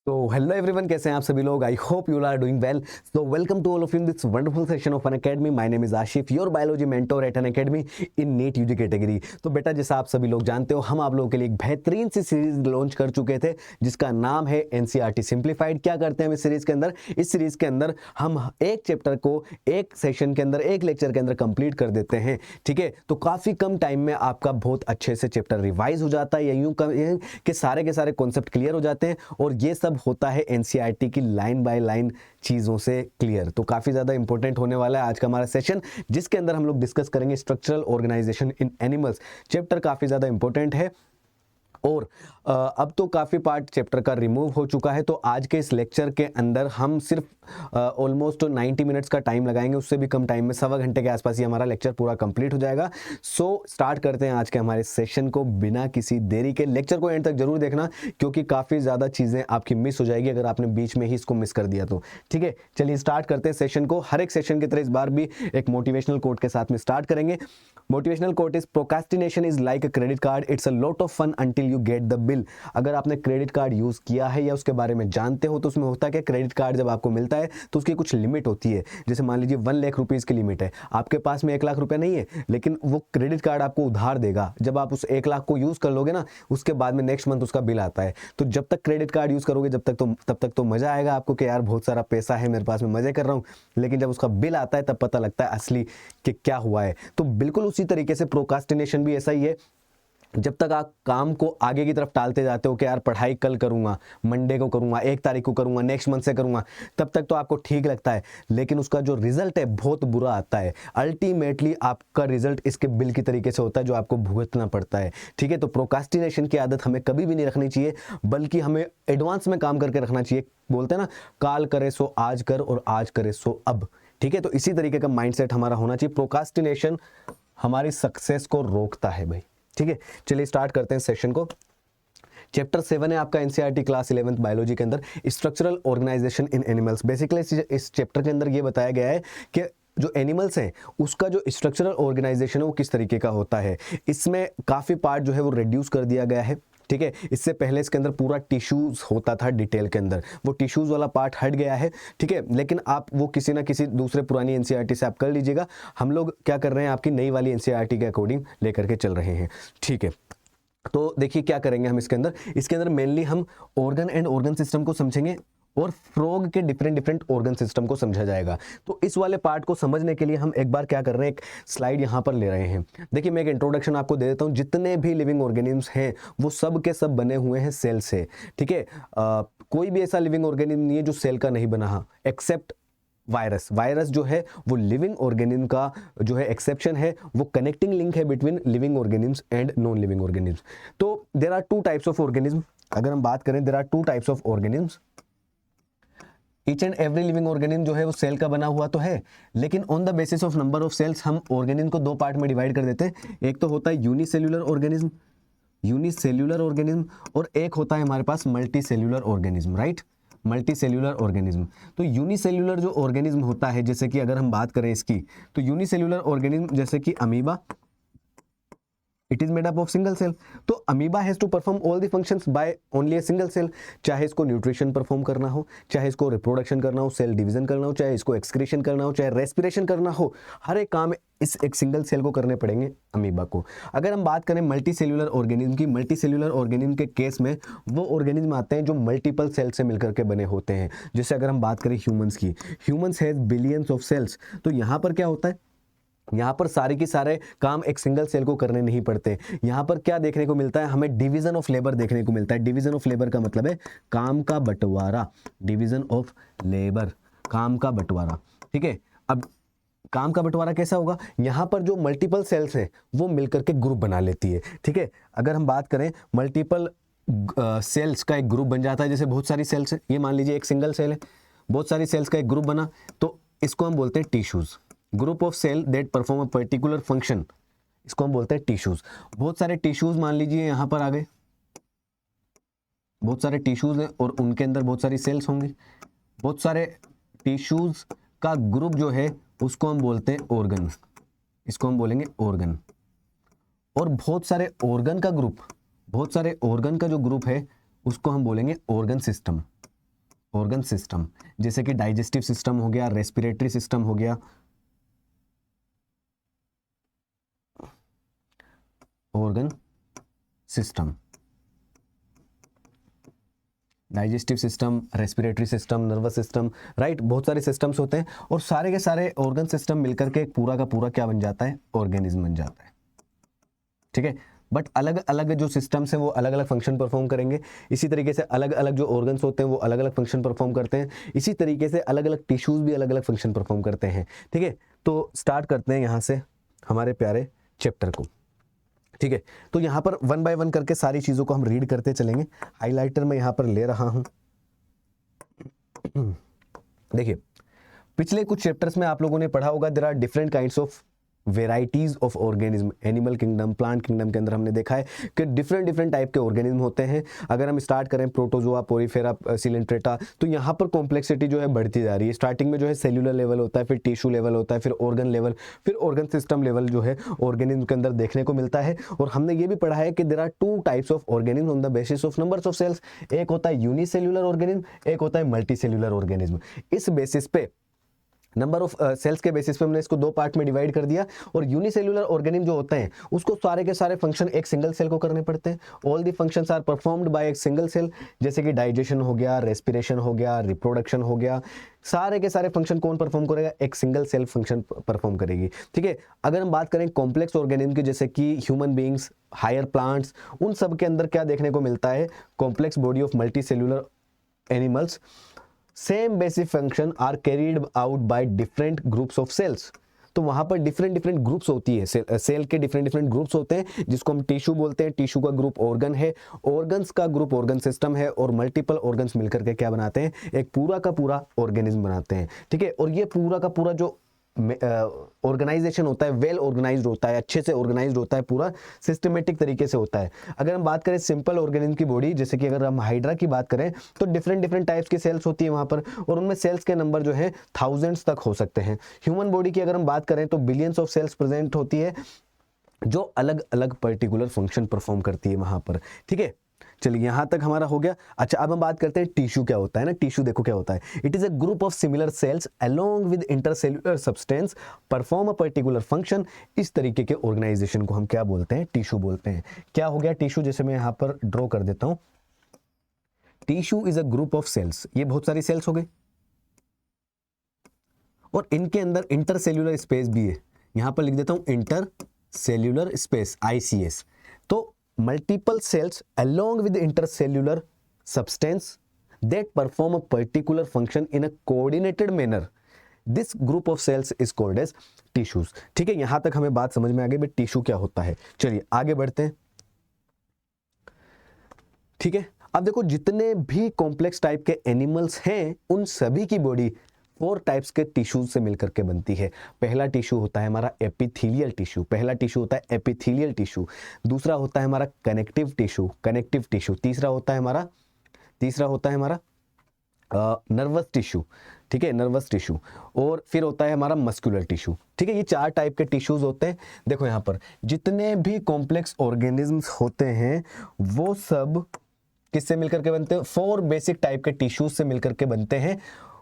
तो hello everyone, कैसे हैं आप सभी लोग। I hope you are doing well. So welcome to all of you in this wonderful session of Unacademy. My name is Ashif, your biology mentor at Unacademy in NEET UG category. तो बेटा, जैसा आप सभी लोग जानते हो, हम आप लोगों के लिए एक बेहतरीन सी सीरीज लॉन्च कर चुके थे जिसका नाम है एनसीईआरटी सिंप्लीफाइड। क्या करते हैं हम इस सीरीज के अंदर? इस सीरीज के अंदर हम एक चैप्टर को एक सेशन के अंदर, एक लेक्चर के अंदर कंप्लीट कर देते हैं। ठीक है, तो काफी कम टाइम में आपका बहुत अच्छे से चैप्टर रिवाइज हो जाता है, या यूं कि सारे के सारे कॉन्सेप्ट क्लियर हो जाते हैं। और ये सब होता है एनसीईआरटी की लाइन बाय लाइन चीजों से क्लियर। तो काफी ज्यादा इंपॉर्टेंट होने वाला है आज का हमारा सेशन, जिसके अंदर हम लोग डिस्कस करेंगे स्ट्रक्चरल ऑर्गेनाइजेशन इन एनिमल्स। चैप्टर काफी ज्यादा इंपॉर्टेंट है और अब तो काफ़ी पार्ट चैप्टर का रिमूव हो चुका है। तो आज के इस लेक्चर के अंदर हम सिर्फ ऑलमोस्ट 90 मिनट्स का टाइम लगाएंगे, उससे भी कम टाइम में, सवा घंटे के आसपास ही हमारा लेक्चर पूरा कंप्लीट हो जाएगा। सो स्टार्ट करते हैं आज के हमारे सेशन को बिना किसी देरी के। लेक्चर को एंड तक जरूर देखना, क्योंकि काफ़ी ज़्यादा चीज़ें आपकी मिस हो जाएगी अगर आपने बीच में ही इसको मिस कर दिया तो। ठीक है, चलिए स्टार्ट करते हैं सेशन को। हर एक सेशन की तरह इस बार भी एक मोटिवेशनल कोट के साथ में स्टार्ट करेंगे। Motivational quote is procrastination is like a credit card, it's a lot of fun until you get the bill. अगर आपने क्रेडिट कार्ड यूज किया है या उसके बारे में जानते हो, तो उसमें होता है कि क्रेडिट कार्ड जब आपको मिलता है तो उसकी कुछ लिमिट होती है। जैसे मान लीजिए 1 लाख रुपीज की लिमिट है, आपके पास में 1 लाख रुपए नहीं है, लेकिन वो क्रेडिट कार्ड आपको उधार देगा। जब आप उस 1 लाख को यूज कर लोगे ना, उसके बाद में नेक्स्ट मंथ उसका बिल आता है। तो जब तक क्रेडिट कार्ड यूज करोगे तब तक तो मजा आएगा आपको कि यार बहुत सारा पैसा है मेरे पास में, मजे कर रहा हूं। लेकिन जब उसका बिल आता है तब पता लगता है असली कि क्या हुआ है। तो बिल्कुल उसी तरीके से प्रोक्रास्टिनेशन भी ऐसा ही है। जब तक आप काम को आगे की तरफ टालते जाते हो कि यार पढ़ाई कल करूंगा, मंडे को करूंगा, 1 तारीख को करूंगा, नेक्स्ट मंथ से करूंगा, तब तक तो आपको ठीक लगता है, लेकिन उसका जो रिजल्ट है बहुत बुरा आता है। अल्टीमेटली आपका रिजल्ट इसके बिल की तरीके से होता है जो आपको भुगतना पड़ता है। ठीक है, तो प्रोक्रास्टिनेशन की आदत हमें कभी भी नहीं रखनी चाहिए, बल्कि हमें एडवांस में काम करके रखना चाहिए। बोलते हैं ना, काल करे सो आज कर और आज करे सो अब। ठीक है, तो इसी तरीके का माइंडसेट हमारा होना चाहिए। प्रोक्रास्टिनेशन हमारी सक्सेस को रोकता है भाई। ठीक है, चलिए स्टार्ट करते हैं सेशन को। चैप्टर 7 है आपका एनसीईआरटी क्लास 11th बायोलॉजी के अंदर, स्ट्रक्चरल ऑर्गेनाइजेशन इन एनिमल्स। बेसिकली इस चैप्टर के अंदर ये बताया गया है कि जो एनिमल्स हैं उसका जो स्ट्रक्चरल ऑर्गेनाइजेशन है वो किस तरीके का होता है। इसमें काफी पार्ट जो है वो रिड्यूस कर दिया गया है। ठीक है, इससे पहले इसके अंदर पूरा टिश्यूज होता था डिटेल के अंदर, वो टिश्यूज वाला पार्ट हट गया है। ठीक है, लेकिन आप वो किसी ना किसी दूसरे पुरानी एनसीईआरटी से आप कर लीजिएगा। हम लोग क्या कर रहे हैं, आपकी नई वाली एनसीईआरटी के अकॉर्डिंग लेकर के चल रहे हैं। ठीक है, तो देखिए क्या करेंगे हम इसके अंदर मेनली हम ऑर्गन एंड ऑर्गन सिस्टम को समझेंगे और फ्रॉग के डिफरेंट डिफरेंट ऑर्गन सिस्टम को समझा जाएगा। तो इस वाले पार्ट को समझने के लिए हम एक बार क्या कर रहे हैं, एक स्लाइड यहां पर ले रहे हैं। देखिए, मैं एक इंट्रोडक्शन आपको दे देता हूं। जितने भी लिविंग ऑर्गेनिम्स हैं वो सब के सब बने हुए हैं सेल से। ठीक है, कोई भी ऐसा लिविंग ऑर्गेनिज्म नहीं है जो सेल का नहीं बना है, एक्सेप्ट वायरस। वायरस जो है वो लिविंग ऑर्गेनिज्म का जो है एक्सेप्शन है, वो कनेक्टिंग लिंक है between living organisms and non living organisms. तो there are 2 types of organism. अगर हम बात करें, there are 2 types of organisms. Each and every living organism जो है वो सेल का बना हुआ तो है, लेकिन on the basis of number of cells हम ऑर्गेनिज्म को 2 पार्ट में डिवाइड कर देते हैं। एक तो होता है यूनिसेल्यूलर ऑर्गेनिज्म, और एक होता है हमारे पास multi cellular organism. Right, multi cellular organism. तो यूनिसेल्यूलर जो ऑर्गेनिज्म होता है, जैसे कि अगर हम बात करें इसकी, तो यूनिसेल्यूलर ऑर्गेनिज्म जैसे कि amoeba, it is made up of single cell. तो amoeba has to perform all the functions by only a single cell. चाहे इसको न्यूट्रिशन परफॉर्म करना हो, चाहे इसको रिप्रोडक्शन करना हो, सेल डिवीजन करना हो, चाहे इसको एक्सक्रीशन करना हो, चाहे रेस्पिरेशन करना हो, हर एक काम इस एक सिंगल सेल को करने पड़ेंगे अमीबा को। अगर हम बात करें मल्टी सेल्यूलर ऑर्गेनिज्म की, मल्टी सेल्यूलर ऑर्गेनिज्म के केस में वो ऑर्गेनिज्म आते हैं जो मल्टीपल सेल से मिलकर के बने होते हैं। जैसे अगर हम बात करें ह्यूमंस की, humans has billions of cells. तो यहाँ पर क्या होता है, यहाँ पर सारे के सारे काम एक सिंगल सेल को करने नहीं पड़ते। यहाँ पर क्या देखने को मिलता है, हमें डिवीजन ऑफ लेबर देखने को मिलता है। डिवीजन ऑफ लेबर का मतलब है काम का बंटवारा। डिवीजन ऑफ लेबर, काम का बंटवारा। ठीक है, अब काम का बंटवारा कैसा होगा, यहाँ पर जो मल्टीपल सेल्स हैं वो मिलकर के ग्रुप बना लेती है। ठीक है, अगर हम बात करें मल्टीपल सेल्स का एक ग्रुप बन जाता है। जैसे बहुत सारी सेल्स है, ये मान लीजिए एक सिंगल सेल है, बहुत सारी सेल्स का एक ग्रुप बना, तो इसको हम बोलते हैं tissues. Group of cell that perform a particular function, इसको हम बोलते हैं टिश्यूज। बहुत सारे टिश्यूज मान लीजिए यहां पर आ गए, बहुत सारे टिश्यूज हैं और उनके अंदर बहुत सारी सेल्स होंगी। बहुत सारे टिश्यूज का ग्रुप जो है उसको हम बोलते हैं ऑर्गन, इसको हम बोलेंगे ऑर्गन। और बहुत सारे ऑर्गन का ग्रुप, बहुत सारे ऑर्गन का जो ग्रुप है उसको हम बोलेंगे ऑर्गन सिस्टम। ऑर्गन सिस्टम, जैसे कि डाइजेस्टिव सिस्टम हो गया, रेस्पिरेटरी सिस्टम हो गया, organ system, digestive system, respiratory system, nervous system, right, बहुत सारे सिस्टम्स होते हैं और सारे के सारे ऑर्गन सिस्टम मिलकर के एक पूरा का पूरा क्या बन जाता है, ऑर्गेनिज्म बन जाता है। ठीक है, बट अलग अलग जो सिस्टम्स हैं वो अलग अलग फंक्शन परफॉर्म करेंगे। इसी तरीके से अलग अलग जो ऑर्गन्स होते हैं वो अलग अलग फंक्शन परफॉर्म करते हैं। इसी तरीके से अलग अलग टिश्यूज भी अलग अलग फंक्शन परफॉर्म करते हैं। ठीक है, तो स्टार्ट करते हैं यहाँ से हमारे प्यारे चैप्टर को। ठीक है, तो यहाँ पर वन बाय वन करके सारी चीज़ों को हम रीड करते चलेंगे। हाइलाइटर मैं यहाँ पर ले रहा हूँ। देखिए, पिछले कुछ चैप्टर्स में आप लोगों ने पढ़ा होगा, there are different kinds of varieties of organism. Animal kingdom, plant kingdom के अंदर हमने देखा है कि डिफरेंट डिफरेंट टाइप के ऑर्गेनिज्म होते हैं। अगर हम स्टार्ट करें प्रोटोजोआ, पोरीफेरा, सिलेंट्रेटा, तो यहाँ पर कॉम्प्लेक्सिटी जो है बढ़ती जा रही है। स्टार्टिंग में जो है सेल्यूलर लेवल होता है, फिर टिश्यू लेवल होता है, फिर ऑर्गन लेवल, फिर ऑर्गन सिस्टम लेवल जो है ऑर्गेनिज्म के अंदर देखने को मिलता है। और हमने ये भी पढ़ा है कि there are two types of organism on the basis of numbers of cells. एक होता है यूनिसेल्यूलर ऑर्गेनिज्म, एक होता है मल्टी सेल्यूलर ऑर्गेनिज्म। इस बेसिस पे, नंबर ऑफ सेल्स के बेसिस पे हमने इसको दो पार्ट में डिवाइड कर दिया। और यूनिसेल्यूलर ऑर्गेनिज्म जो होते हैं उसको सारे के सारे फंक्शन एक सिंगल सेल को करने पड़ते हैं। All the functions are performed by एक सिंगल सेल, जैसे कि डाइजेशन हो गया, रेस्पिरेशन हो गया, रिप्रोडक्शन हो गया, सारे के सारे फंक्शन कौन परफॉर्म करेगा, एक सिंगल सेल फंक्शन परफॉर्म करेगी। ठीक है, अगर हम बात करें कॉम्प्लेक्स ऑर्गेनिज्म की, जैसे कि ह्यूमन बींग्स, हायर प्लांट्स, उन सब के अंदर क्या देखने को मिलता है, complex body of multicellular animals, same basic function are carried out by different groups of cells. तो वहां पर डिफरेंट डिफरेंट ग्रुप्स होती है, सेल के डिफरेंट डिफरेंट ग्रुप्स होते हैं, जिसको हम टिश्यू बोलते हैं। टिश्यू का ग्रुप ऑर्गन है, ऑर्गन्स का ग्रुप ऑर्गन सिस्टम है, और मल्टीपल ऑर्गन्स मिलकर के क्या बनाते हैं, एक पूरा का पूरा ऑर्गेनिज्म बनाते हैं। ठीक है, और ये पूरा का पूरा जो ऑर्गेनाइजेशन होता है, वेल ऑर्गेनाइज्ड होता है, अच्छे से ऑर्गेनाइज्ड होता है, पूरा सिस्टमेटिक तरीके से होता है। अगर हम बात करें सिंपल ऑर्गेनिज्म की बॉडी, जैसे कि अगर हम हाइड्रा की बात करें, तो डिफरेंट डिफरेंट टाइप्स की सेल्स होती है वहां पर, और उनमें सेल्स के नंबर जो है थाउजेंड्स तक हो सकते हैं। ह्यूमन बॉडी की अगर हम बात करें तो बिलियंस ऑफ सेल्स प्रेजेंट होती है, जो अलग अलग पर्टिकुलर फंक्शन परफॉर्म करती है वहां पर। ठीक है, चलिए यहां तक हमारा हो गया। अच्छा, अब हम बात करते हैं टिश्यू क्या होता है ना। टिश्यू देखो क्या होता है, it is a group of similar sales along with intercellular substance perform a particular function. इस तरीके के ऑर्गेनाइजेशन को हम क्या बोलते हैं, टिश्यू बोलते हैं। क्या हो गया टिश्यू, जैसे मैं यहां पर ड्रॉ कर देता हूं, tissue is a group of cells, ये बहुत सारी सेल्स हो गई, और इनके अंदर इंटरसेल्युलर स्पेस भी है। यहां पर लिख देता हूं इंटर सेल्यूलर स्पेस, ICS। तो multiple cells along with intercellular substance that perform a particular function in a coordinated manner. This group of cells is called as tissues. ठीक है, यहां तक हमें बात समझ में आ गई, बट टिश्यू क्या होता है। चलिए आगे बढ़ते हैं। ठीक है, अब देखो जितने भी कॉम्प्लेक्स टाइप के एनिमल्स हैं उन सभी की बॉडी 4 टाइप्स के टिश्यूज से मिलकर के बनती है। पहला टिश्यू होता है हमारा एपिथेलियल टिश्यू, पहला टिश्यू होता है एपिथेलियल टिश्यू। दूसरा होता है हमारा कनेक्टिव टिश्यू, कनेक्टिव टिश्यू। तीसरा होता है हमारा नर्वस टिश्यू। ठीक है, नर्वस टिश्यू। और फिर होता है हमारा मस्कुलर टिश्यू। ठीक है, ये 4 टाइप के टिश्यूज होते हैं। देखो यहाँ पर जितने भी कॉम्प्लेक्स ऑर्गेनिजम्स होते हैं वो सब किससे मिलकर के बनते हैं, 4 बेसिक टाइप के टिश्यूज से मिलकर के बनते हैं।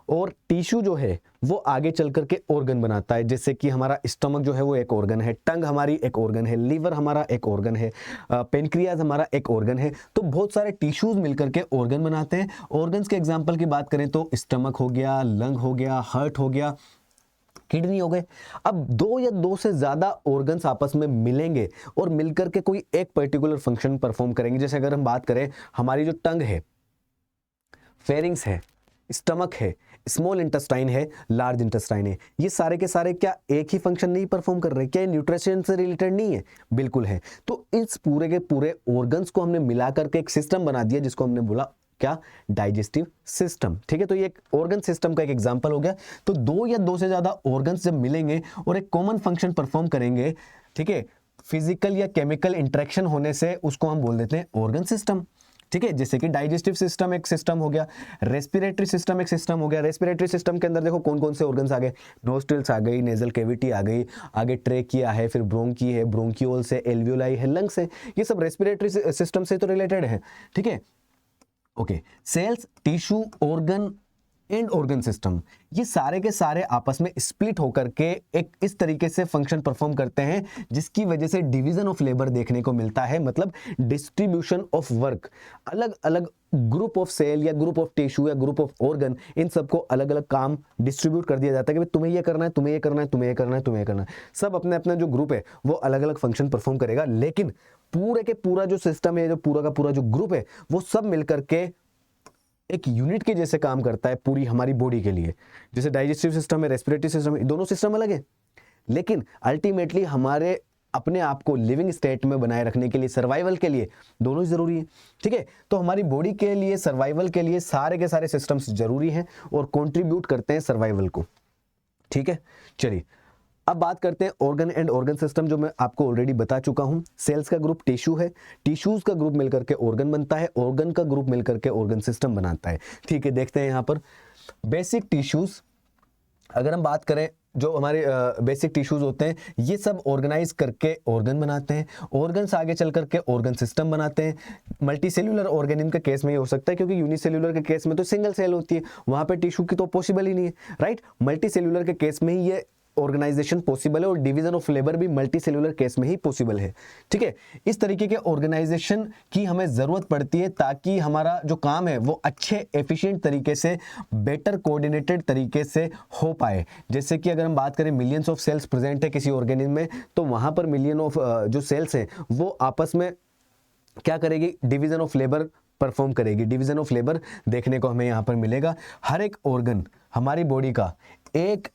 और टिश्यू जो है वो आगे चल करके ऑर्गन बनाता है, जैसे कि हमारा स्टमक जो है वो एक ऑर्गन है, टंग हमारी एक ऑर्गन है, लीवर हमारा एक ऑर्गन है, पेनक्रियाज हमारा एक ऑर्गन है। तो बहुत सारे टिश्यूज मिलकर के ऑर्गन बनाते हैं। ऑर्गन्स के एग्जांपल की बात करें तो स्टमक हो गया, लंग हो गया, हार्ट हो गया, किडनी हो गए। अब 2 या 2 से ज्यादा ऑर्गन्स आपस में मिलेंगे और मिलकर के कोई एक पर्टिकुलर फंक्शन परफॉर्म करेंगे। जैसे अगर हम बात करें, हमारी जो टंग है, फेरिंग्स है, स्टमक है, स्मॉल इंटेस्टाइन है, लार्ज इंटेस्टाइन है, ये सारे के सारे क्या एक ही फंक्शन नहीं परफॉर्म कर रहे? क्या न्यूट्रिशन से रिलेटेड नहीं है? बिल्कुल है। तो इस पूरे के पूरे ऑर्गन्स को हमने मिला करके एक सिस्टम बना दिया, जिसको हमने बोला क्या, डाइजेस्टिव सिस्टम। ठीक है, तो ये एक ऑर्गन सिस्टम का एक एग्जांपल हो गया। तो 2 या 2 से ज्यादा ऑर्गन्स जब मिलेंगे और एक कॉमन फंक्शन परफॉर्म करेंगे, ठीक है, फिजिकल या केमिकल इंटरेक्शन होने से उसको हम बोल देते हैं ऑर्गन सिस्टम। ठीक है, जैसे कि डाइजेस्टिव सिस्टम एक सिस्टम हो गया, रेस्पिरेटरी सिस्टम एक सिस्टम हो गया। रेस्पिरेटरी सिस्टम के अंदर देखो कौन कौन से ऑर्गन्स आ गए, नोस्ट्रिल्स आ गई, नेजल कैविटी आ गई, आगे ट्रेकिया है, फिर ब्रोंकी है, ब्रोंकियोल्स है, एल्वियोलाई है, लंग्स है, ये सब रेस्पिरेटरी सिस्टम से तो रिलेटेड है। ठीक है, okay, cells, tissue, organ and organ system, ये सारे के सारे आपस में स्प्लिट होकर के एक इस तरीके से फंक्शन परफॉर्म करते हैं जिसकी वजह से डिवीजन ऑफ लेबर देखने को मिलता है, मतलब डिस्ट्रीब्यूशन ऑफ वर्क। अलग अलग ग्रुप ऑफ सेल या ग्रुप ऑफ टिश्यू या ग्रुप ऑफ ऑर्गन, इन सबको अलग अलग काम डिस्ट्रीब्यूट कर दिया जाता है कि भाई तुम्हें ये करना है, तुम्हें ये करना है, तुम्हें ये करना है, तुम्हें ये करना है। सब अपने अपना जो ग्रुप है वो अलग अलग फंक्शन परफॉर्म करेगा, लेकिन पूरे के पूरा जो सिस्टम है, जो पूरा का पूरा जो ग्रुप है, वो सब मिलकर के एक यूनिट के जैसे काम करता है पूरी हमारी बॉडी के लिए। जैसे डाइजेस्टिव सिस्टम है, रेस्पिरेटरी सिस्टम है, दोनों सिस्टम अलग है, लेकिन अल्टीमेटली हमारे अपने आप को लिविंग स्टेट में बनाए रखने के लिए, सर्वाइवल के लिए दोनों ही जरूरी है। ठीक है, तो हमारी बॉडी के लिए, सर्वाइवल के लिए सारे के सारे सिस्टम्स जरूरी हैं और कंट्रीब्यूट करते हैं सर्वाइवल को। ठीक है, चलिए अब बात करते हैं ऑर्गन एंड ऑर्गन सिस्टम, जो मैं आपको ऑलरेडी बता चुका हूं। सेल्स का ग्रुप टिश्यू है, टिश्यूज का ग्रुप मिलकर के ऑर्गन बनता है, ऑर्गन का ग्रुप मिलकर के ऑर्गन सिस्टम बनाता है। ठीक है, देखते हैं यहां पर बेसिक टिश्यूज। अगर हम बात करें जो हमारे बेसिक टिश्यूज होते हैं, ये सब ऑर्गेनाइज करके ऑर्गन बनाते हैं, ऑर्गन से आगे चल करके ऑर्गन सिस्टम बनाते हैं। मल्टी सेल्यूलर ऑर्गेनिज्म के केस में ये हो सकता है, क्योंकि यूनिसेल्यूलर के केस में तो सिंगल सेल होती है, वहां पे टिश्यू की तो पॉसिबल ही नहीं है, राइट। मल्टी सेल्यूलर के केस में ही ये ऑर्गेनाइजेशन पॉसिबल है और डिवीजन ऑफ लेबर भी मल्टी सेल्यूलर केस में ही पॉसिबल है। ठीक है, इस तरीके के ऑर्गेनाइजेशन की हमें जरूरत पड़ती है ताकि हमारा जो काम है वो अच्छे एफिशिएंट तरीके से, बेटर कोऑर्डिनेटेड तरीके से हो पाए। जैसे कि अगर हम बात करें मिलियंस ऑफ सेल्स प्रेजेंट है किसी ऑर्गेनिज्म में, तो वहां पर मिलियन ऑफ जो सेल्स हैं वो आपस में क्या करेगी, डिवीजन ऑफ लेबर परफॉर्म करेगी। डिवीजन ऑफ लेबर देखने को हमें यहां पर मिलेगा। हर एक ऑर्गन हमारी बॉडी का एक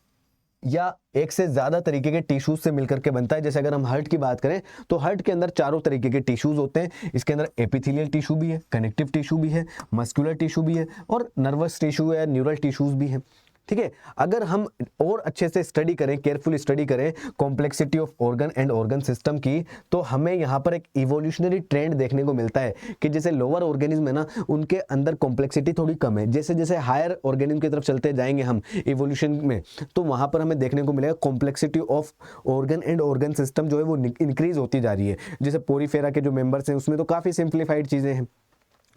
या एक से ज्यादा तरीके के टिश्यूज से मिलकर के बनता है। जैसे अगर हम हार्ट की बात करें तो हार्ट के अंदर चारों तरीके के टिश्यूज होते हैं। इसके अंदर एपिथेलियल टिश्यू भी है, कनेक्टिव टिश्यू भी है, मस्कुलर टिश्यू भी है और नर्वस टिश्यू है, न्यूरल टिश्यूज भी है। ठीक है, अगर हम और अच्छे से स्टडी करें, केयरफुली स्टडी करें complexity of organ and organ system की, तो हमें यहाँ पर एक इवोल्यूशनरी ट्रेंड देखने को मिलता है कि जैसे लोअर ऑर्गेनिज्म है ना, उनके अंदर कॉम्प्लेक्सिटी थोड़ी कम है। जैसे जैसे हायर ऑर्गेनिज्म की तरफ चलते जाएंगे हम इवोल्यूशन में, तो वहां पर हमें देखने को मिलेगा complexity of organ and organ system जो है वो इंक्रीज होती जा रही है। जैसे पोरीफेरा के जो मेंबर्स हैं उसमें तो काफी सिंप्लीफाइड चीजें हैं।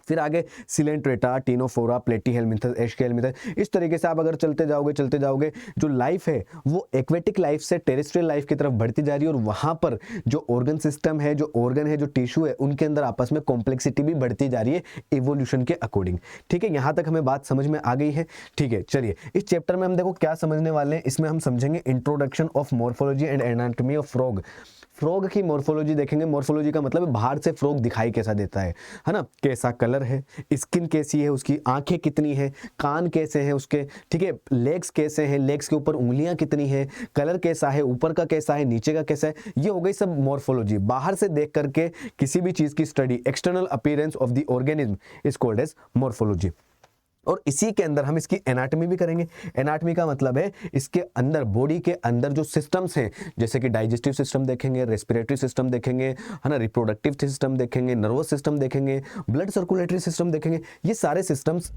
फिर आगे सिलेंट्रेटा, टीनोफोरा, प्लेटीहेलमिंथस, एस्केलमिंथस, इस तरीके से आप अगर चलते जाओगे जो लाइफ है वो एक्वेटिक लाइफ से टेरेस्ट्रियल लाइफ की तरफ बढ़ती जा रही है और वहां पर जो ऑर्गन सिस्टम है, जो ऑर्गन है, जो टिश्यू है, उनके अंदर आपस में कॉम्प्लेक्सिटी भी बढ़ती जा रही है इवोल्यूशन के अकॉर्डिंग। ठीक है, यहां तक हमें बात समझ में आ गई है। ठीक है, चलिए इस चैप्टर में हम देखो क्या समझने वाले हैं। इसमें हम समझेंगे introduction of morphology and anatomy of frog. Frog की मॉर्फोलॉजी देखेंगे। मॉर्फोलॉजी का मतलब है बाहर से फ्रॉग दिखाई कैसा देता है ना, कैसा कलर है, स्किन कैसी है उसकी, आंखें कितनी है, कान कैसे हैं उसके, ठीक है, लेग्स कैसे हैं, लेग्स के ऊपर उंगलियां कितनी है, कलर कैसा है, ऊपर का कैसा है, नीचे का कैसा है, ये हो गई सब मॉर्फोलॉजी। बाहर से देख करके किसी भी चीज की study, external appearance of the organism is called as morphology. और इसी के अंदर हम इसकी एनाटॉमी भी करेंगे। एनाटॉमी का मतलब है इसके अंदर, बॉडी के अंदर जो सिस्टम्स हैं, जैसे कि डाइजेस्टिव सिस्टम देखेंगे, रेस्पिरेटरी सिस्टम देखेंगे, है ना, रिप्रोडक्टिव सिस्टम देखेंगे, नर्वस सिस्टम देखेंगे, ब्लड सर्कुलेटरी सिस्टम देखेंगे। ये सारे सिस्टम्स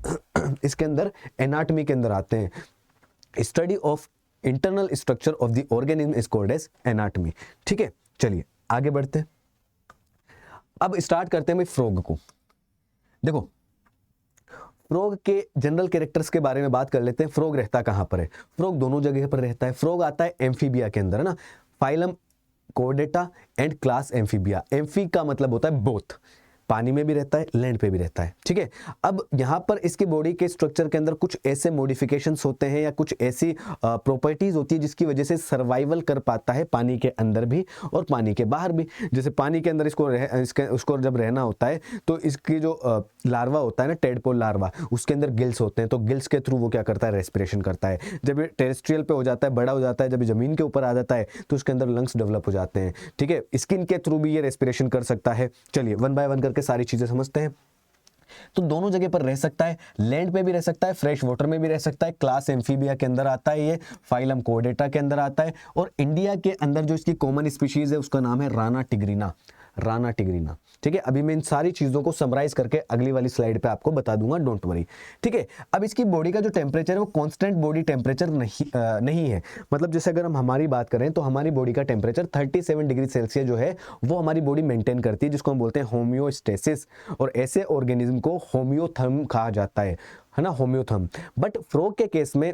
इसके अंदर एनाटॉमी के अंदर आते हैं। Study of internal structure of the organism is called as anatomy. ठीक है, चलिए आगे बढ़ते हैं। अब स्टार्ट करते हैं भाई फ्रॉग को। देखो फ्रॉग के जनरल कैरेक्टर्स के बारे में बात कर लेते हैं। फ्रॉग रहता कहां पर है? फ्रॉग दोनों जगह पर रहता है। फ्रॉग आता है एम्फीबिया के अंदर, है ना, phylum Chordata and class amphibia. Amphi का मतलब होता है बोथ, पानी में भी रहता है, लैंड पे भी रहता है। ठीक है, अब यहां पर इसकी बॉडी के स्ट्रक्चर के अंदर कुछ ऐसे मॉडिफिकेशंस होते हैं या कुछ ऐसी प्रॉपर्टीज होती है जिसकी वजह से सर्वाइवल कर पाता है पानी के अंदर भी और पानी के बाहर भी। जैसे पानी के अंदर उसको जब रहना होता है तो इसकी जो लार्वा होता है ना, टेडपोल लार्वा, उसके अंदर गिल्स होते हैं, तो गिल्स के थ्रू वो क्या करता है, रेस्पिरेशन करता है। जब ये टेरेस्ट्रियल पे हो जाता है, बड़ा हो जाता है, जब जमीन के ऊपर आ जाता है तो उसके अंदर लंग्स डेवलप हो जाते हैं। ठीक है, स्किन के थ्रू भी ये रेस्पिरेशन कर सकता है। चलिए वन बाय वन करके सारी चीजें समझते हैं। तो दोनों जगह पर रह सकता है, लैंड पे भी रह सकता है, फ्रेश वाटर में भी रह सकता है। क्लास एम्फीबिया के अंदर आता है, ये फाइलम कोर्डेटा के अंदर आता है। और इंडिया के अंदर जो इसकी कॉमन स्पीशीज है उसका नाम है राना टिग्रिना। राना टिग्रीना। ठीक है, अभी मैं इन सारी चीज़ों को समराइज करके अगली वाली स्लाइड पे आपको बता दूंगा, डोंट वरी। ठीक है, अब इसकी बॉडी का जो टेम्परेचर है वो कांस्टेंट बॉडी टेम्परेचर नहीं है। मतलब जैसे अगर हम हमारी बात करें तो हमारी बॉडी का टेम्परेचर 37 डिग्री सेल्सियस जो है वो हमारी बॉडी मेंटेन करती है, जिसको हम बोलते हैं होम्योस्टेसिस, और ऐसे ऑर्गेनिज्म को होम्योथर्म कहा जाता है ना, होम्योथर्म। बट फ्रॉग के केस में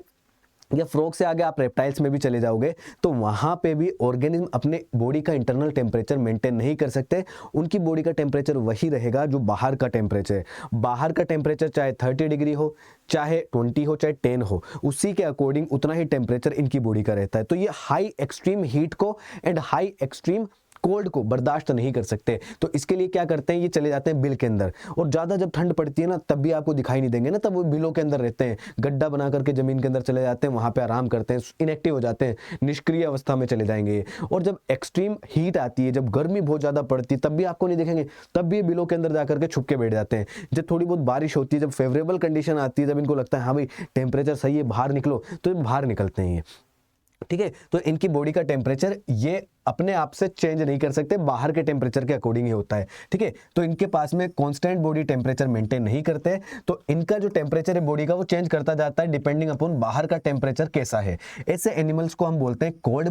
या फ्रॉग से आगे आप रेप्टाइल्स में भी चले जाओगे तो वहां पे भी ऑर्गेनिज्म अपने बॉडी का इंटरनल टेम्परेचर मेंटेन नहीं कर सकते। उनकी बॉडी का टेम्परेचर वही रहेगा जो बाहर का टेम्परेचर है। बाहर का टेम्परेचर चाहे 30 डिग्री हो, चाहे 20 हो, चाहे 10 हो, उसी के अकॉर्डिंग उतना ही टेम्परेचर इनकी बॉडी का रहता है। तो ये हाई एक्सट्रीम हीट को एंड हाई एक्सट्रीम कोल्ड को बर्दाश्त नहीं कर सकते। तो इसके लिए क्या करते हैं, ये चले जाते हैं बिल के अंदर, और ज्यादा जब ठंड पड़ती है ना तब भी आपको दिखाई नहीं देंगे ना, तब वो बिलों के अंदर रहते हैं, गड्ढा बना करके जमीन के अंदर चले जाते हैं, वहां पे आराम करते हैं, इनएक्टिव हो जाते हैं, निष्क्रिय अवस्था में चले जाएंगे। और जब एक्सट्रीम हीट आती है, जब गर्मी बहुत ज्यादा पड़ती है, तब भी आपको नहीं दिखेंगे, तब भी बिलों के अंदर जाकर के छुप के बैठ जाते हैं। जब थोड़ी बहुत बारिश होती है, जब फेवरेबल कंडीशन आती है, जब इनको लगता है हाँ भाई टेम्परेचर सही है, बाहर निकलो, तो बाहर निकलते हैं ये। ठीक है, तो इनकी बॉडी का टेम्परेचर ये अपने आप से चेंज नहीं कर सकते, बाहर के टेम्परेचर के अकॉर्डिंग ही होता है। ठीक है, तो इनके पास में कांस्टेंट बॉडी टेम्परेचर मेंटेन नहीं करते, तो इनका जो टेम्परेचर है बॉडी का वो चेंज करता जाता है डिपेंडिंग अपॉन बाहर का टेम्परेचर कैसा है। ऐसे एनिमल्स को हम बोलते हैं कोल्ड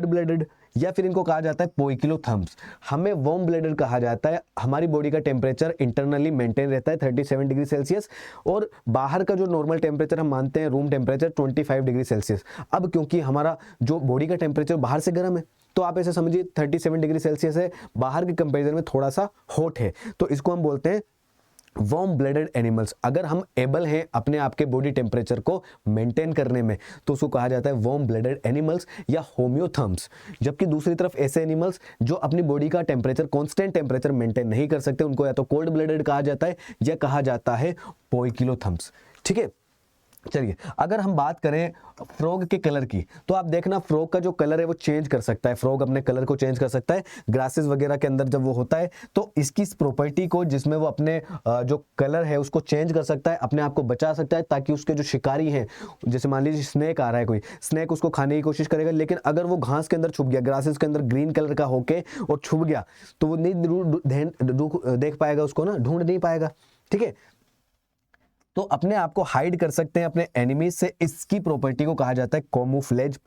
ब्लडेड, या फिर इनको कहा जाता है पोइकिलोथर्म्स। हमें वार्म ब्लडेड कहा जाता है। हमारी बॉडी का टेम्परेचर इंटरनली मेंटेन रहता है 37 डिग्री सेल्सियस, और बाहर का जो नॉर्मल टेम्परेचर हम मानते हैं रूम टेम्परेचर 25 डिग्री सेल्सियस। अब क्योंकि हमारा जो बॉडी का टेम्परेचर बाहर से गर्म है, तो आप ऐसे समझिए 37 डिग्री सेल्सियस है, बाहर के कंपेरिजन में थोड़ा सा हॉट है, तो इसको हम बोलते हैं वार्म ब्लडेड एनिमल्स। अगर हम एबल हैं अपने आप के बॉडी टेम्परेचर को मेंटेन करने में, तो उसको कहा जाता है वार्म ब्लडेड एनिमल्स या होम्योथर्म्स। जबकि दूसरी तरफ ऐसे एनिमल्स जो अपनी बॉडी का टेम्परेचर कांस्टेंट टेम्परेचर मेंटेन नहीं कर सकते, उनको या तो कोल्ड ब्लडेड कहा जाता है या कहा जाता है पोइकिलोथर्म्स। ठीक है, चलिए अगर हम बात करें फ्रॉग के कलर की, तो आप देखना फ्रॉग का जो कलर है वो चेंज कर सकता है, फ्रॉग अपने कलर को चेंज कर सकता है ग्रासेस वगैरह के अंदर जब वो होता है, तो इसकी इस प्रॉपर्टी को जिसमें वो अपने जो कलर है उसको चेंज कर सकता है, अपने आप को बचा सकता है, ताकि उसके जो शिकारी हैं, जैसे मान लीजिए स्नेक आ रहा है, कोई स्नेक उसको खाने की कोशिश करेगा, लेकिन अगर वो घास के अंदर छुप गया, ग्रासेस के अंदर ग्रीन कलर का होके और छुप गया, तो वो नहीं देख पाएगा उसको ना, ढूंढ नहीं पाएगा। ठीक है, तो अपने आप को हाइड कर सकते हैं अपने एनिमीज से। इसकी प्रॉपर्टी को कहा जाता है कैमोफ्लेज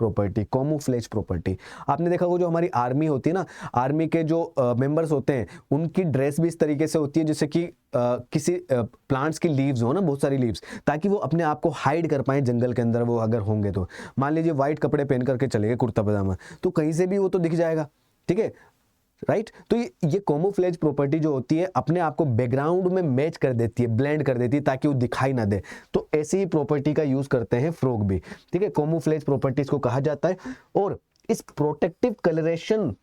प्रॉपर्टी। आपने देखा वो जो हमारी आर्मी होती है ना, आर्मी के जो मेंबर्स होते हैं, उनकी ड्रेस भी इस तरीके से होती है जैसे कि किसी प्लांट्स की लीव्स हो ना, बहुत सारी लीव्स, ताकि वो अपने आप को हाइड कर पाए जंगल के अंदर। वो अगर होंगे तो मान लीजिए व्हाइट कपड़े पहन करके चले गए, कुर्ता पजामा, तो कहीं से भी वो तो दिख जाएगा। ठीक है, राइट, तो ये कैमोफ्लेज प्रॉपर्टी जो होती है अपने आप को बैकग्राउंड में मैच कर देती है, ब्लेंड कर देती है, ताकि वो दिखाई ना दे। तो ऐसी ही प्रॉपर्टी का यूज करते हैं फ्रॉग भी। ठीक है, कैमोफ्लेज प्रॉपर्टी इसको कहा जाता है, और इस प्रोटेक्टिव कलरेशन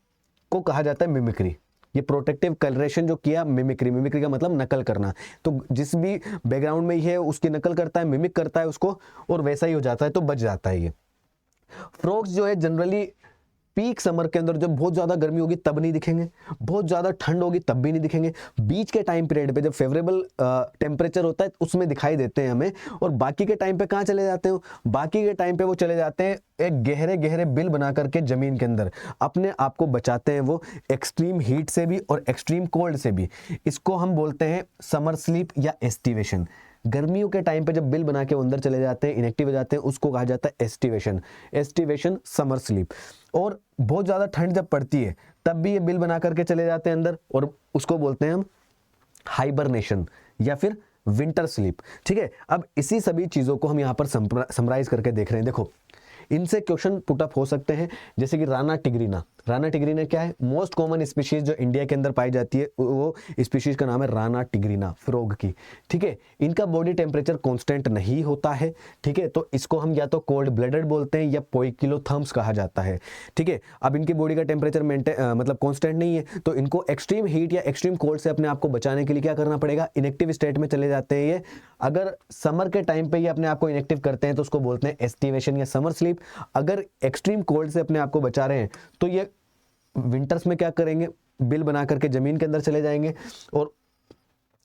को कहा जाता है मिमिक्री। ये प्रोटेक्टिव कलरेशन जो किया, मिमिक्री का मतलब नकल करना। तो जिस भी बैकग्राउंड में ये है उसकी नकल करता है, मिमिक करता है उसको, और वैसा ही हो जाता है, तो बच जाता है ये। फ्रॉग्स जो है जनरली पीक समर के अंदर जब बहुत ज्यादा गर्मी होगी तब नहीं दिखेंगे, बहुत ज्यादा ठंड होगी तब भी नहीं दिखेंगे, बीच के टाइम पीरियड पे जब फेवरेबल टेम्परेचर होता है उसमें दिखाई देते हैं हमें। और बाकी के टाइम पे कहाँ चले जाते हो, बाकी के टाइम पे वो चले जाते हैं एक गहरे गहरे बिल बना करके जमीन के अंदर, अपने आप को बचाते हैं वो एक्सट्रीम हीट से भी और एक्सट्रीम कोल्ड से भी। इसको हम बोलते हैं समर स्लीप या एस्टिवेशन। गर्मियों के टाइम पे जब बिल बना के अंदर चले जाते हैं, इनएक्टिव हो जाते हैं, उसको कहा जाता है एस्टिवेशन समर स्लीप। और बहुत ज्यादा ठंड जब पड़ती है तब भी ये बिल बना करके चले जाते हैं अंदर, और उसको बोलते हैं हम हाइबरनेशन या फिर विंटर स्लीप। ठीक है, अब इसी सभी चीजों को हम यहाँ पर समराइज करके देख रहे हैं। देखो, इनसे क्वेश्चन पुट अप हो सकते हैं, जैसे कि राना टिग्रीना क्या है, मोस्ट कॉमन स्पीशीज जो इंडिया के अंदर पाई जाती है, वो स्पीशीज का नाम है राना टिग्रीना फ्रॉग की। ठीक है, इनका बॉडी टेम्परेचर कांस्टेंट नहीं होता है। ठीक है, तो इसको हम या तो कोल्ड ब्लडेड बोलते हैं या पोइकिलोथर्म्स कहा जाता है। ठीक है, अब इनकी बॉडी का टेम्परेचर मतलब कांस्टेंट नहीं है, तो इनको एक्सट्रीम हीट या एक्सट्रीम कोल्ड से अपने आप को बचाने के लिए क्या करना पड़ेगा, इनएक्टिव स्टेट में चले जाते हैं ये। अगर समर के टाइम पे ये अपने आप को इनएक्टिव करते हैं तो उसको बोलते हैं एस्टिवेशन या समर स्लीप। अगर एक्सट्रीम कोल्ड से अपने आप को बचा रहे हैं तो ये विंटर्स में क्या करेंगे, बिल बना करके जमीन के अंदर चले जाएंगे और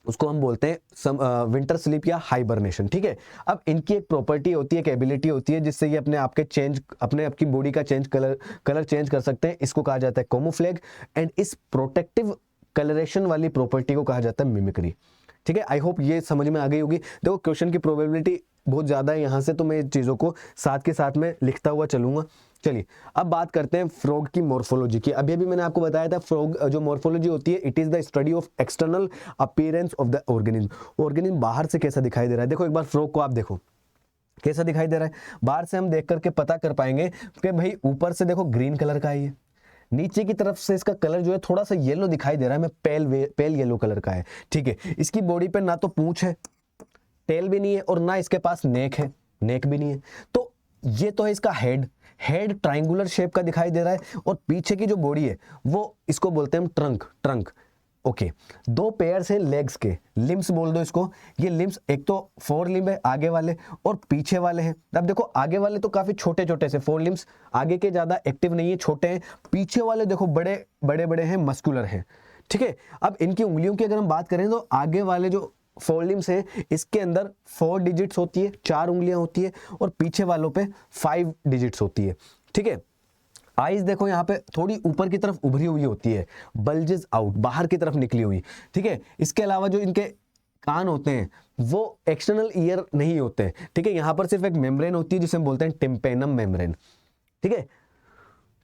उसको हम बोलते हैं विंटर स्लीप या हाइबरनेशन। ठीक है, अब इनकी एक प्रॉपर्टी होती है, एक एबिलिटी होती है जिससे ये अपने आपके चेंज, अपने आपकी बॉडी का चेंज कलर चेंज कर सकते हैं। इसको कहा जाता है कैमोफ्लेज, एंड इस प्रोटेक्टिव कलरेशन वाली प्रॉपर्टी को कहा जाता है मिमिक्री। ठीक है, आई होप ये समझ में आ गई होगी। देखो क्वेश्चन की प्रोबेबिलिटी बहुत ज़्यादा है यहाँ से, तो मैं चीज़ों को साथ के साथ में लिखता हुआ चलूंगा। चलिए अब बात करते हैं फ्रॉग की मॉर्फोलॉजी की। अभी अभी मैंने आपको बताया था फ्रॉग जो मॉर्फोलॉजी होती है, it is the study of external appearance of the organism. Organism बाहर से कैसा दिखाई दे रहा है। देखो एक बार फ्रॉग को आप देखो कैसा दिखाई दे रहा है। बाहर से हम देख करके पता कर पाएंगे कि भाई ऊपर से देखो ग्रीन कलर का है, ये नीचे की तरफ से इसका कलर जो है थोड़ा सा येलो दिखाई दे रहा है, मैं पेल येलो कलर का है। ठीक है, इसकी बॉडी पे ना तो पूंछ है, टेल भी नहीं है, और ना इसके पास नेक है, नेक भी नहीं है। तो ये तो है इसका हेड ट्रायंगुलर शेप का दिखाई दे रहा है, और पीछे की जो बॉडी है वो इसको बोलते हैं हम ट्रंक। ओके, दो पेयर्स हैं लेग्स के, लिम्स बोल दो इसको। ये लिम्स एक तो फोर लिम्ब है आगे वाले और पीछे वाले हैं। अब देखो आगे वाले तो काफी छोटे छोटे से, फोर लिम्स आगे के ज्यादा एक्टिव नहीं है, छोटे हैं। पीछे वाले देखो बड़े बड़े हैं, मस्कुलर हैं। ठीक है, अब इनकी उंगलियों की अगर हम बात करें तो आगे वाले जो फोर लिम्स है इसके अंदर 4 डिजिट्स होती है, 4 उंगलियां होती है, और पीछे वालों पे 5 डिजिट्स होती है। ठीक है, आईज देखो यहाँ पे थोड़ी ऊपर की तरफ उभरी हुई होती है, बल्जेस आउट, बाहर की तरफ निकली हुई। ठीक है, इसके अलावा जो इनके कान होते हैं वो एक्सटर्नल ईयर नहीं होते हैं। ठीक है, यहाँ पर सिर्फ एक मेम्ब्रेन होती है जिसे हम बोलते हैं टिम्पेनम मेम्ब्रेन। ठीक है,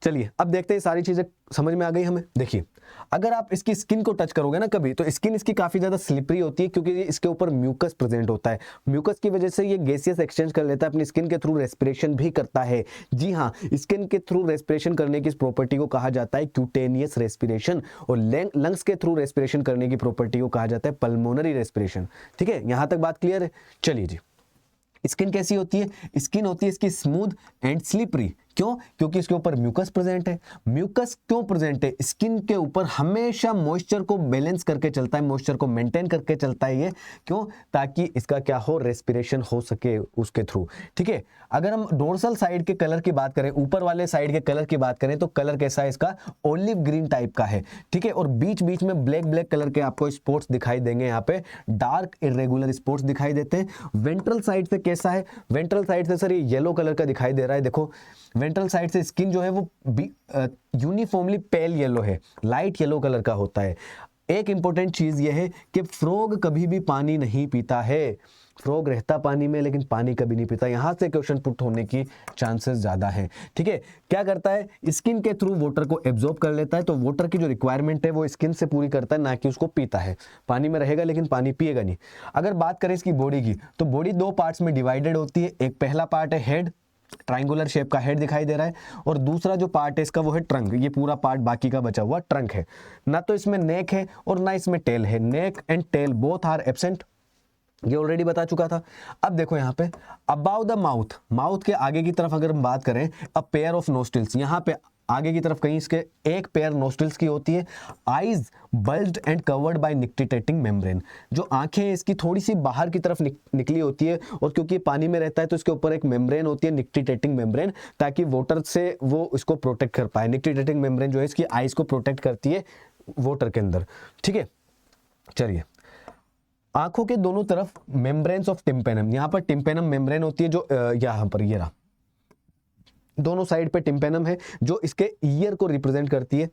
चलिए अब देखते हैं सारी चीजें समझ में आ गई हमें। देखिए अगर आप इसकी स्किन को टच करोगे ना कभी, तो स्किन इसकी काफी ज्यादा स्लिपरी होती है, क्योंकि इसके ऊपर म्यूकस प्रेजेंट होता है। म्यूकस की वजह से ये गैसियस एक्सचेंज कर लेता है, अपनी स्किन के थ्रू रेस्पिरेशन भी करता है। जी हाँ, स्किन के थ्रू रेस्पिरेशन करने की इस प्रॉपर्टी को कहा जाता है क्यूटेनियस रेस्पिरेशन, और लंग्स के थ्रू रेस्पिरेशन करने की प्रॉपर्टी को कहा जाता है पल्मोनरी रेस्पिरेशन। ठीक है, यहां तक बात क्लियर है। चलिए जी, स्किन कैसी होती है? स्किन होती है इसकी स्मूथ एंड स्लिपरी। क्यों? क्योंकि इसके ऊपर म्यूकस प्रेजेंट है। म्यूकस क्यों प्रेजेंट है? स्किन के ऊपर हमेशा मॉइस्चर को बैलेंस करके चलता है, मॉइस्चर को मेंटेन करके चलता है ये। क्यों? ताकि इसका क्या हो, रेस्पिरेशन हो सके उसके थ्रू। ठीक है, अगर हम डोर्सल साइड के कलर की बात करें, ऊपर वाले साइड के कलर की बात करें, तो कलर कैसा है इसका? ऑलिव ग्रीन टाइप का है। ठीक है, और बीच बीच में ब्लैक कलर के आपको स्पॉट्स दिखाई देंगे, यहाँ पे डार्क इरेगुलर स्पॉट्स दिखाई देते हैं। वेंट्रल साइड से कैसा है? वेंट्रल साइड से सर ये येलो कलर का दिखाई दे रहा है। देखो वेंट्रल साइड से स्किन जो है वो यूनिफॉर्मली पेल येलो है, लाइट येलो कलर का होता है। एक इंपॉर्टेंट चीज यह है कि फ्रॉग कभी भी पानी नहीं पीता है। फ्रॉग रहता पानी में लेकिन पानी कभी नहीं पीता। यहां से क्वेश्चन पुट होने की चांसेस ज्यादा हैं। ठीक है, क्या करता है? स्किन के थ्रू वाटर को एब्जॉर्ब कर लेता है, तो वाटर की जो रिक्वायरमेंट है वो स्किन से पूरी करता है, ना कि उसको पीता है। पानी में रहेगा लेकिन पानी पिएगा नहीं। अगर बात करें इसकी बॉडी की, तो बॉडी दो पार्ट्स में डिवाइडेड होती है। एक पहला पार्ट है हेड, ट्रायंगुलर शेप का हेड दिखाई दे रहा है, और दूसरा जो पार्ट है इसका वो है ट्रंक। ये पूरा पार्ट बाकी का बचा हुआ ट्रंक है। ना तो इसमें नेक है और ना इसमें टेल है। Neck and tail both are absent, ये ऑलरेडी बता चुका था। अब देखो यहाँ पे अबाउ द माउथ, माउथ के आगे की तरफ अगर हम बात करें, अ पेयर ऑफ नोस्ट्रिल्स, यहाँ पे आगे की तरफ कहीं इसके एक पेयर नोस्ट्रिल्स की होती है। Eyes bulged and covered by nictitating membrane, जो आंखें हैं इसकी थोड़ी सी बाहर की तरफ निकली होती है, और क्योंकि ये पानी में रहता है तो इसके ऊपर एक मेम्ब्रेन होती है, निक्टिटेटिंग मेम्ब्रेन, ताकि वाटर से वो इसको प्रोटेक्ट कर पाए। निक्टिटेटिंग मेम्ब्रेन जो है इसकी आईज को प्रोटेक्ट करती है वाटर के अंदर। ठीक है, चलिए आंखों के दोनों तरफ मेम्ब्रेन्स ऑफ टिम्पेनम, यहां पर टिम्पेनम मेम्ब्रेन होती है, जो यहां पर ये रहा, दोनों साइड पे टिम्पेनम है जो इसके ईयर को रिप्रेजेंट करती है।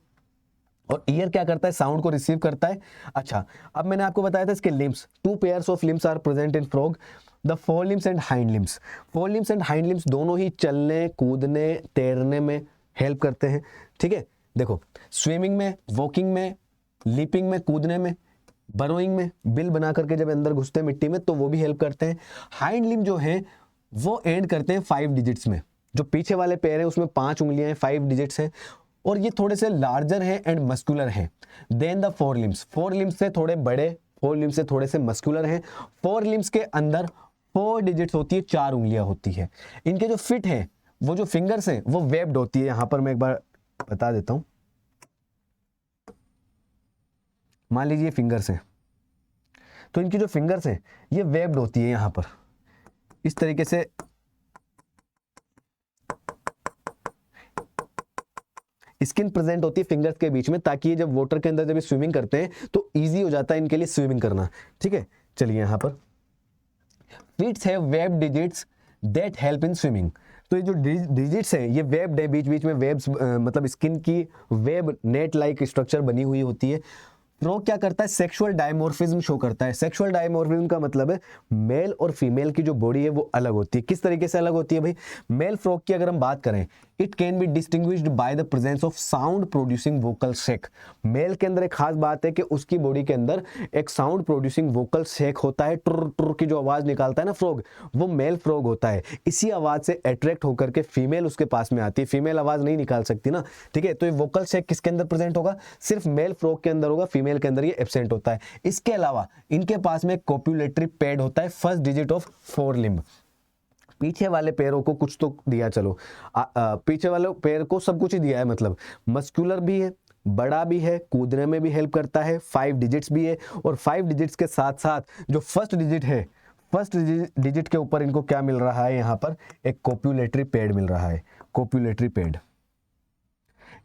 और ईयर क्या करता है? साउंड को रिसीव करता है। अच्छा, अब मैंने आपको बताया था इसके limbs, 2 pairs of limbs are present in frog, the fore limbs and hind limbs. Fore limbs and hind limbs दोनों ही चलने, कूदने, तैरने में हेल्प करते हैं। ठीक है, देखो स्विमिंग में, वॉकिंग में, लीपिंग में, कूदने में, बरोइंग में, बिल बना करके जब अंदर घुसते हैं मिट्टी में तो वो भी हेल्प करते हैं। हाइंड लिम्ब जो है वो एंड करते हैं 5 डिजिट्स में। जो पीछे वाले पैर हैं उसमें 5 उंगलियां हैं, 5 डिजिट्स हैं, और ये थोड़े से लार्जर हैं एंड मस्कुलर हैं than the fore limbs. Fore limbs से थोड़े बड़े, फोर लिम्स से थोड़े से मस्कुलर हैं। फोर लिम्स के अंदर 4 डिजिट्स होती है, 4 उंगलियां होती है। इनके जो फिट है, वो जो फिंगर्स हैं वो वेब्ड होती है। यहां पर मैं एक बार बता देता हूं, मान लीजिए फिंगर्स हैं, तो इनकी जो फिंगर्स हैं ये वेब्ड होती है यहां पर इस तरीके से। स्किन प्रेजेंट होती है फिंगर्स के बीच में, ताकि ये जब वाटर के अंदर जब ये स्विमिंग करते हैं तो ईजी हो जाता है इनके लिए स्विमिंग करना। ठीक है, चलिए यहाँ पर feets have web digits that help in swimming. तो ये जो डिजिट्स हैं ये वेब्ड है, बीच बीच में वेब्स मतलब स्किन की वेब नेट लाइक स्ट्रक्चर बनी हुई होती है। फ्रॉग क्या करता है, सेक्सुअल डायमॉर्फिज्म शो करता है। सेक्सुअल डायमॉर्फिज्म का मतलब है मेल और फीमेल की जो बॉडी है वो अलग होती है। किस तरीके से अलग होती है भाई, मेल फ्रॉग की अगर हम बात करें, it can be distinguished by the presence of sound producing vocal sac. Male के अंदर एक खास बात है कि उसकी बॉडी के अंदर एक साउंड प्रोड्यूसिंग वोकल सैक होता है, टुर टुर की जो आवाज निकालता है ना फ्रॉग, वो मेल फ्रॉग होता है। इसी आवाज से अट्रैक्ट होकर के फीमेल उसके पास में आती है। फीमेल आवाज नहीं निकाल सकती ना, ठीक है। तो ये वोकल सैक किसके अंदर प्रेजेंट होगा, सिर्फ मेल फ्रॉग के अंदर होगा, फीमेल के अंदर ये एब्सेंट होता है। इसके अलावा इनके पास में कोपुलेटरी पैड होता है, first digit of four limb. पीछे वाले पैरों को कुछ तो दिया, चलो पीछे वाले पैर को सब कुछ ही दिया है, मतलब मस्कुलर भी है, बड़ा भी है, कूदने में भी हेल्प करता है, 5 डिजिट्स भी है। और 5 डिजिट्स के साथ साथ जो फर्स्ट डिजिट है, फर्स्ट डिजिट के ऊपर इनको क्या मिल रहा है, यहाँ पर एक कोपुलेटरी पैड मिल रहा है, कोपुलेटरी पैड।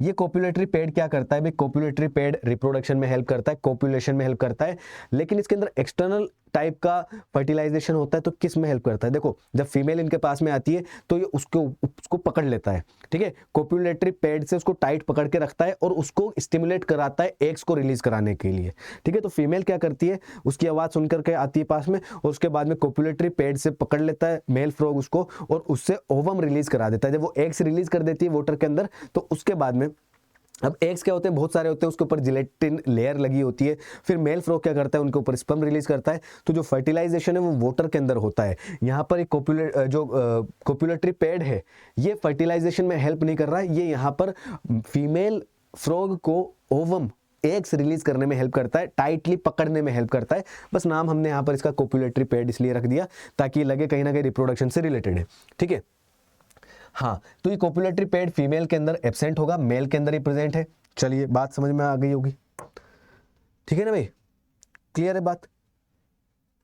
ये कोपुलेटरी पैड क्या करता है भाई, कोपुलेटरी पैड रिप्रोडक्शन में हेल्प करता है, कोपुलेशन में हेल्प करता है, लेकिन इसके अंदर एक्सटर्नल टाइप का फर्टिलाइजेशन होता है। तो किस में हेल्प करता है, देखो जब फीमेल इनके पास में आती है तो ये उसको पकड़ लेता है, ठीक है। कोपुलेटरी पैड से उसको टाइट पकड़ के रखता है और उसको स्टिमुलेट कराता है एग्स को रिलीज कराने के लिए, ठीक है। तो फीमेल क्या करती है, उसकी आवाज सुनकर के आती है पास में, और उसके बाद में कोपुलेटरी पैड से पकड़ लेता है मेल फ्रॉग उसको, और उससे ओवम रिलीज करा देता है। जब वो एग्स रिलीज कर देती है वाटर के अंदर, तो उसके बाद में अब एग्स क्या होते हैं, बहुत सारे होते हैं, उसके ऊपर जिलेटिन लेयर लगी होती है। फिर मेल फ्रॉग क्या करता है, उनके ऊपर स्पर्म रिलीज करता है। तो जो फर्टिलाइजेशन है वो वाटर के अंदर होता है। यहाँ पर एक कोपुलेटरी पैड है, ये फर्टिलाइजेशन में हेल्प नहीं कर रहा है, ये यहाँ पर फीमेल फ्रॉग को ओवम एग्स रिलीज करने में हेल्प करता है, टाइटली पकड़ने में हेल्प करता है। बस नाम हमने यहाँ पर इसका कोपुलेटरी पैड इसलिए रख दिया ताकि लगे कहीं ना कहीं रिप्रोडक्शन से रिलेटेड है, ठीक है। हाँ, तो ये कोपुलेटरी पैड फीमेल के अंदर एब्सेंट होगा, मेल के अंदर ही प्रेजेंट है। चलिए बात समझ में आ गई होगी, ठीक है ना भाई, क्लियर है बात।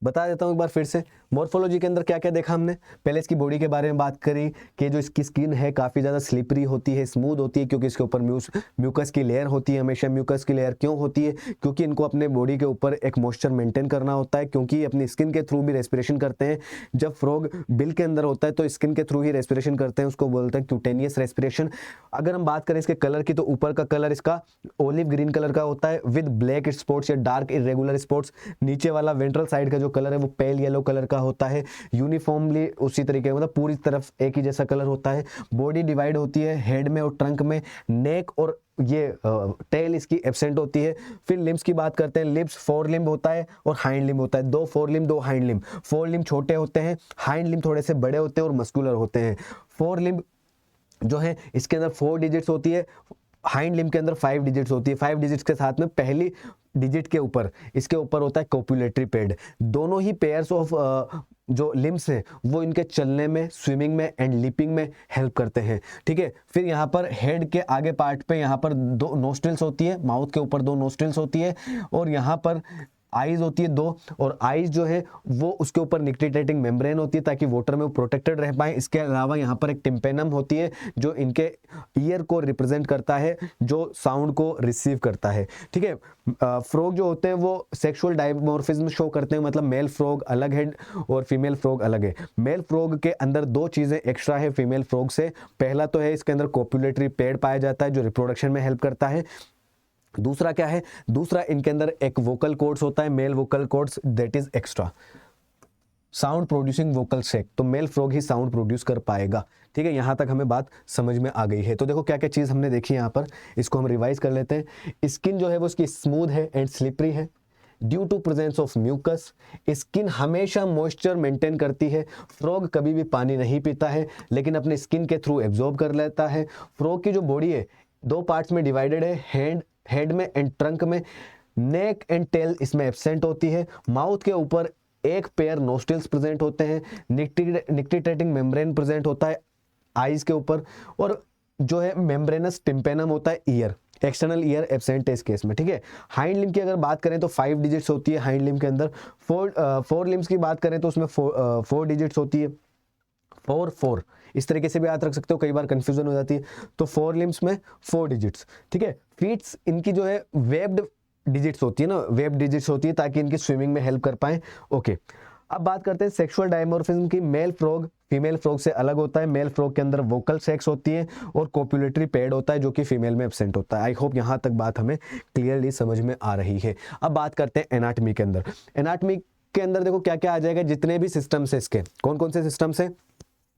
बता देता हूं एक बार फिर से, मॉर्फोलॉजी के अंदर क्या क्या देखा हमने। पहले इसकी बॉडी के बारे में बात करी कि जो इसकी स्किन है काफ़ी ज़्यादा स्लिपरी होती है, स्मूथ होती है, क्योंकि इसके ऊपर म्यूकस की लेयर होती है। हमेशा म्यूकस की लेयर क्यों होती है, क्योंकि इनको अपने बॉडी के ऊपर एक मॉइस्चर मेंटेन करना होता है, क्योंकि अपनी स्किन के थ्रू भी रेस्पिरेशन करते हैं। जब फ्रॉग बिल के अंदर होता है तो स्किन के थ्रू ही रेस्पिरेशन करते हैं, उसको बोलते हैं क्यूटेनियस रेस्पिरेशन। अगर हम बात करें इसके कलर की, तो ऊपर का कलर इसका ओलिव ग्रीन कलर का होता है विद ब्लैक स्पॉट्स या डार्क इरेगुलर स्पॉट्स। नीचे वाला वेंट्रल साइड का जो कलर है वो पेल येलो कलर का होता है, यूनिफॉर्मली उसी तरीके, मतलब पूरी तरफ एक ही जैसा कलर होता है। बॉडी डिवाइड होती है हेड में और ट्रंक में, नेक और ये टेल इसकी एब्सेंट होती है। फिर लिम्स की बात करते हैं, लिप्स 4 लिम्ब होता है और हाइंड लिम्ब होता है, 2 4 लिम्ब 2 हाइंड लिम्ब। 4 लिम्ब छोटे होते हैं, हाइंड लिम्ब थोड़े से बड़े होते हैं और मस्कुलर होते हैं। 4 लिम्ब जो है इसके अंदर 4 डिजिट्स होती है, हाइंड लिम्ब के अंदर 5 डिजिट्स होती है। 5 डिजिट्स के साथ में पहली डिजिट के ऊपर इसके ऊपर होता है कोपुलेटरी पैड। दोनों ही पेयर्स ऑफ जो लिम्स हैं वो इनके चलने में, स्विमिंग में एंड लीपिंग में हेल्प करते हैं, ठीक है। फिर यहाँ पर हेड के आगे पार्ट पे यहाँ पर 2 नोस्ट्रिल्स होती है, माउथ के ऊपर 2 नोस्ट्रिल्स होती है, और यहाँ पर आईज होती है 2, और आईज जो है वो उसके ऊपर निक्टिटेटिंग मेम्ब्रेन होती है ताकि वाटर में वो प्रोटेक्टेड रह पाए। इसके अलावा यहाँ पर एक टिम्पेनम होती है जो इनके ईयर को रिप्रेजेंट करता है, जो साउंड को रिसीव करता है, ठीक है। फ्रॉग जो होते हैं वो सेक्सुअल डायमॉर्फिज्म शो करते हैं, मतलब मेल फ्रॉग अलग है और फीमेल फ्रॉग अलग है। मेल फ्रॉग के अंदर 2 चीज़ें एक्स्ट्रा है फीमेल फ्रॉग से। पहला तो है इसके अंदर कोपुलेटरी पैड पाया जाता है जो रिप्रोडक्शन में हेल्प करता है। दूसरा क्या है, दूसरा इनके अंदर एक वोकल कॉर्ड्स होता है, male vocal cords, that is extra sound producing vocal sac. तो मेल फ्रॉग ही साउंड प्रोड्यूस कर पाएगा, ठीक है। यहां तक हमें बात समझ में आ गई है। तो देखो क्या क्या चीज हमने देखी यहाँ पर, इसको हम रिवाइज कर लेते हैं। स्किन जो है वो उसकी स्मूथ है एंड स्लिपरी है due to presence of mucus. Skin हमेशा मॉइस्चर मेंटेन करती है। फ्रॉग कभी भी पानी नहीं पीता है लेकिन अपने स्किन के थ्रू एब्जॉर्ब कर लेता है। फ्रॉग की जो बॉडी है 2 पार्ट्स में डिवाइडेड है, हेड में एंड ट्रंक में। नेक एंड टेल इसमें एब्सेंट होती है। माउथ के ऊपर एक पेयर नोस्ट्रिल्स प्रेजेंट होते हैं, निक्टिटेटिंग मेम्ब्रेन प्रेजेंट होता है आईज के ऊपर, और जो है मेम्ब्रेनस टिम्पेनम होता है ईयर, एक्सटर्नल ईयर एब्सेंट है इस केस में, ठीक है। हाइंड लिम्ब की अगर बात करें तो 5 डिजिट्स होती है हाइंड लिम्ब के अंदर। 4 लिम्ब्स की बात करें तो उसमें 4 डिजिट्स होती है। और 4 इस तरीके से भी याद रख सकते हो, कई बार कंफ्यूजन हो जाती है। तो 4 लिम्स में 4 डिजिट्स, ठीक है। फीट्स इनकी जो है वेब्ड डिजिट्स होती है ना, वेब डिजिट्स होती है ताकि इनकी स्विमिंग में हेल्प कर पाए। ओके, अब बात करते हैं सेक्सुअल डायमॉर्फिज्म की। मेल फ्रॉग फीमेल फ्रॉग से अलग होता है। मेल फ्रॉग के अंदर वोकल सेक्स होती है और कोपुलेटरी पैड होता है जो कि फीमेल में एब्सेंट होता है। आई होप यहाँ तक बात हमें क्लियरली समझ में आ रही है। अब बात करते हैं एनाटमी के अंदर। एनाटमी के अंदर देखो क्या क्या आ जाएगा, जितने भी सिस्टम्स है इसके, कौन कौन से सिस्टम्स है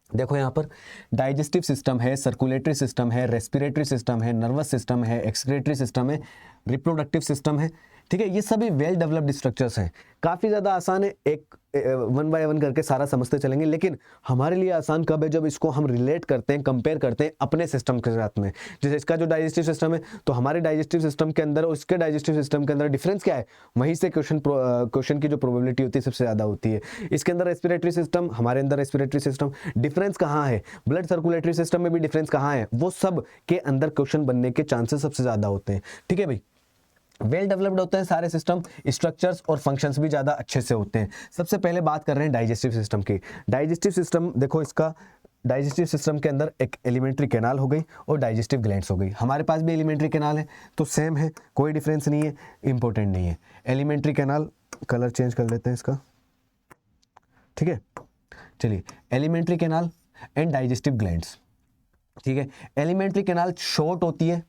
देखो यहाँ पर। डाइजेस्टिव सिस्टम है, सर्कुलेटरी सिस्टम है, रेस्पिरेटरी सिस्टम है, नर्वस सिस्टम है, एक्सक्रीटरी सिस्टम है, रिप्रोडक्टिव सिस्टम है, ठीक है। ये सभी वेल डेवलप्ड स्ट्रक्चर्स हैं। काफ़ी ज़्यादा आसान है, एक 1 बाय 1 करके सारा समझते चलेंगे, लेकिन हमारे लिए आसान कब है, जब इसको हम रिलेट करते हैं, कंपेयर करते हैं अपने सिस्टम के साथ में। जैसे इसका जो डाइजेस्टिव सिस्टम है, तो हमारे डाइजेस्टिव सिस्टम के अंदर और इसके डाइजेस्टिव सिस्टम के अंदर डिफरेंस क्या है, वहीं से क्वेश्चन की जो प्रोबेबिलिटी होती है सबसे ज़्यादा होती है। इसके अंदर रेस्पिरेटरी सिस्टम, हमारे अंदर रेस्पिरेटरी सिस्टम, डिफरेंस कहाँ है, ब्लड सर्कुलेटरी सिस्टम में भी डिफरेंस कहाँ है, वो सब के अंदर क्वेश्चन बनने के चांसेस सबसे ज़्यादा होते हैं, ठीक है भाई। वेल डेवलप्ड होते हैं सारे सिस्टम, स्ट्रक्चर्स और फंक्शंस भी ज़्यादा अच्छे से होते हैं। सबसे पहले बात कर रहे हैं डाइजेस्टिव सिस्टम की। डाइजेस्टिव सिस्टम देखो, इसका डाइजेस्टिव सिस्टम के अंदर एक एलिमेंट्री कैनाल हो गई और डाइजेस्टिव ग्लैंड्स हो गई। हमारे पास भी एलिमेंट्री कैनाल है, तो सेम है, कोई डिफरेंस नहीं है, इंपॉर्टेंट नहीं है। एलिमेंट्री कैनाल, कलर चेंज कर लेते हैं इसका, ठीक है। चलिए, alimentary canal and digestive glands, ठीक है। एलिमेंट्री कैनाल शॉर्ट होती है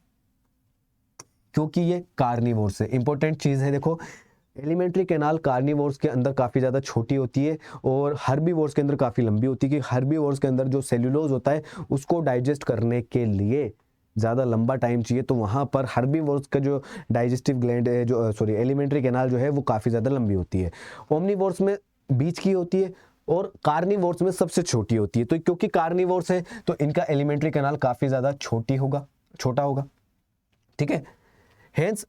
क्योंकि ये कार्निवोर्स है, इंपॉर्टेंट चीज़ है। देखो, एलिमेंट्री कैनाल कार्निवोर्स के अंदर काफ़ी ज़्यादा छोटी होती है और हर्बीवोर्स के अंदर काफ़ी लंबी होती है, कि हर्बीवोर्स के अंदर जो सेल्यूलोज होता है उसको डाइजेस्ट करने के लिए ज़्यादा लंबा टाइम चाहिए, तो वहाँ पर हर्बीवोर्स का जो डाइजेस्टिव ग्लैंड है, जो सॉरी एलिमेंट्री कैनाल जो है वो काफ़ी ज़्यादा लंबी होती है। ओमनीवोर्स में बीच की होती है और कार्निवोर्स में सबसे छोटी होती है। तो क्योंकि कार्निवोर्स है तो इनका एलिमेंट्री कैनाल काफ़ी ज़्यादा छोटा होगा, ठीक है। हेंस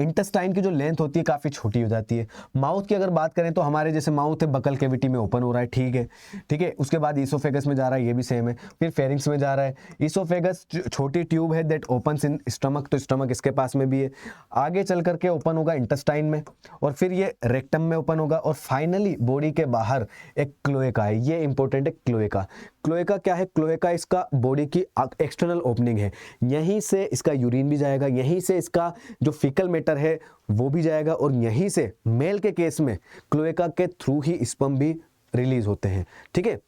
इंटेस्टाइन की जो लेंथ होती है काफ़ी छोटी हो जाती है। माउथ की अगर बात करें तो हमारे जैसे माउथ है, बकल कैविटी में ओपन हो रहा है, ठीक है। उसके बाद ईसोफेगस में जा रहा है, ये भी सेम है। फिर फेरिंग्स में जा रहा है। ईसोफेगस छोटी ट्यूब है दैट ओपन्स इन स्टमक, तो स्टमक इसके पास में भी है। आगे चल करके ओपन होगा इंटेस्टाइन में और फिर ये रेक्टम में ओपन होगा और फाइनली बॉडी के बाहर एक क्लोएका है। ये इंपॉर्टेंट है, क्लोएका। क्लोएका क्या है, क्लोएका इसका बॉडी की एक्सटर्नल ओपनिंग है। यहीं से इसका यूरिन भी जाएगा, यहीं से इसका जो फीकल मैटर है वो भी जाएगा और यहीं से मेल के केस में क्लोएका के थ्रू ही स्पर्म भी रिलीज होते हैं, ठीक है।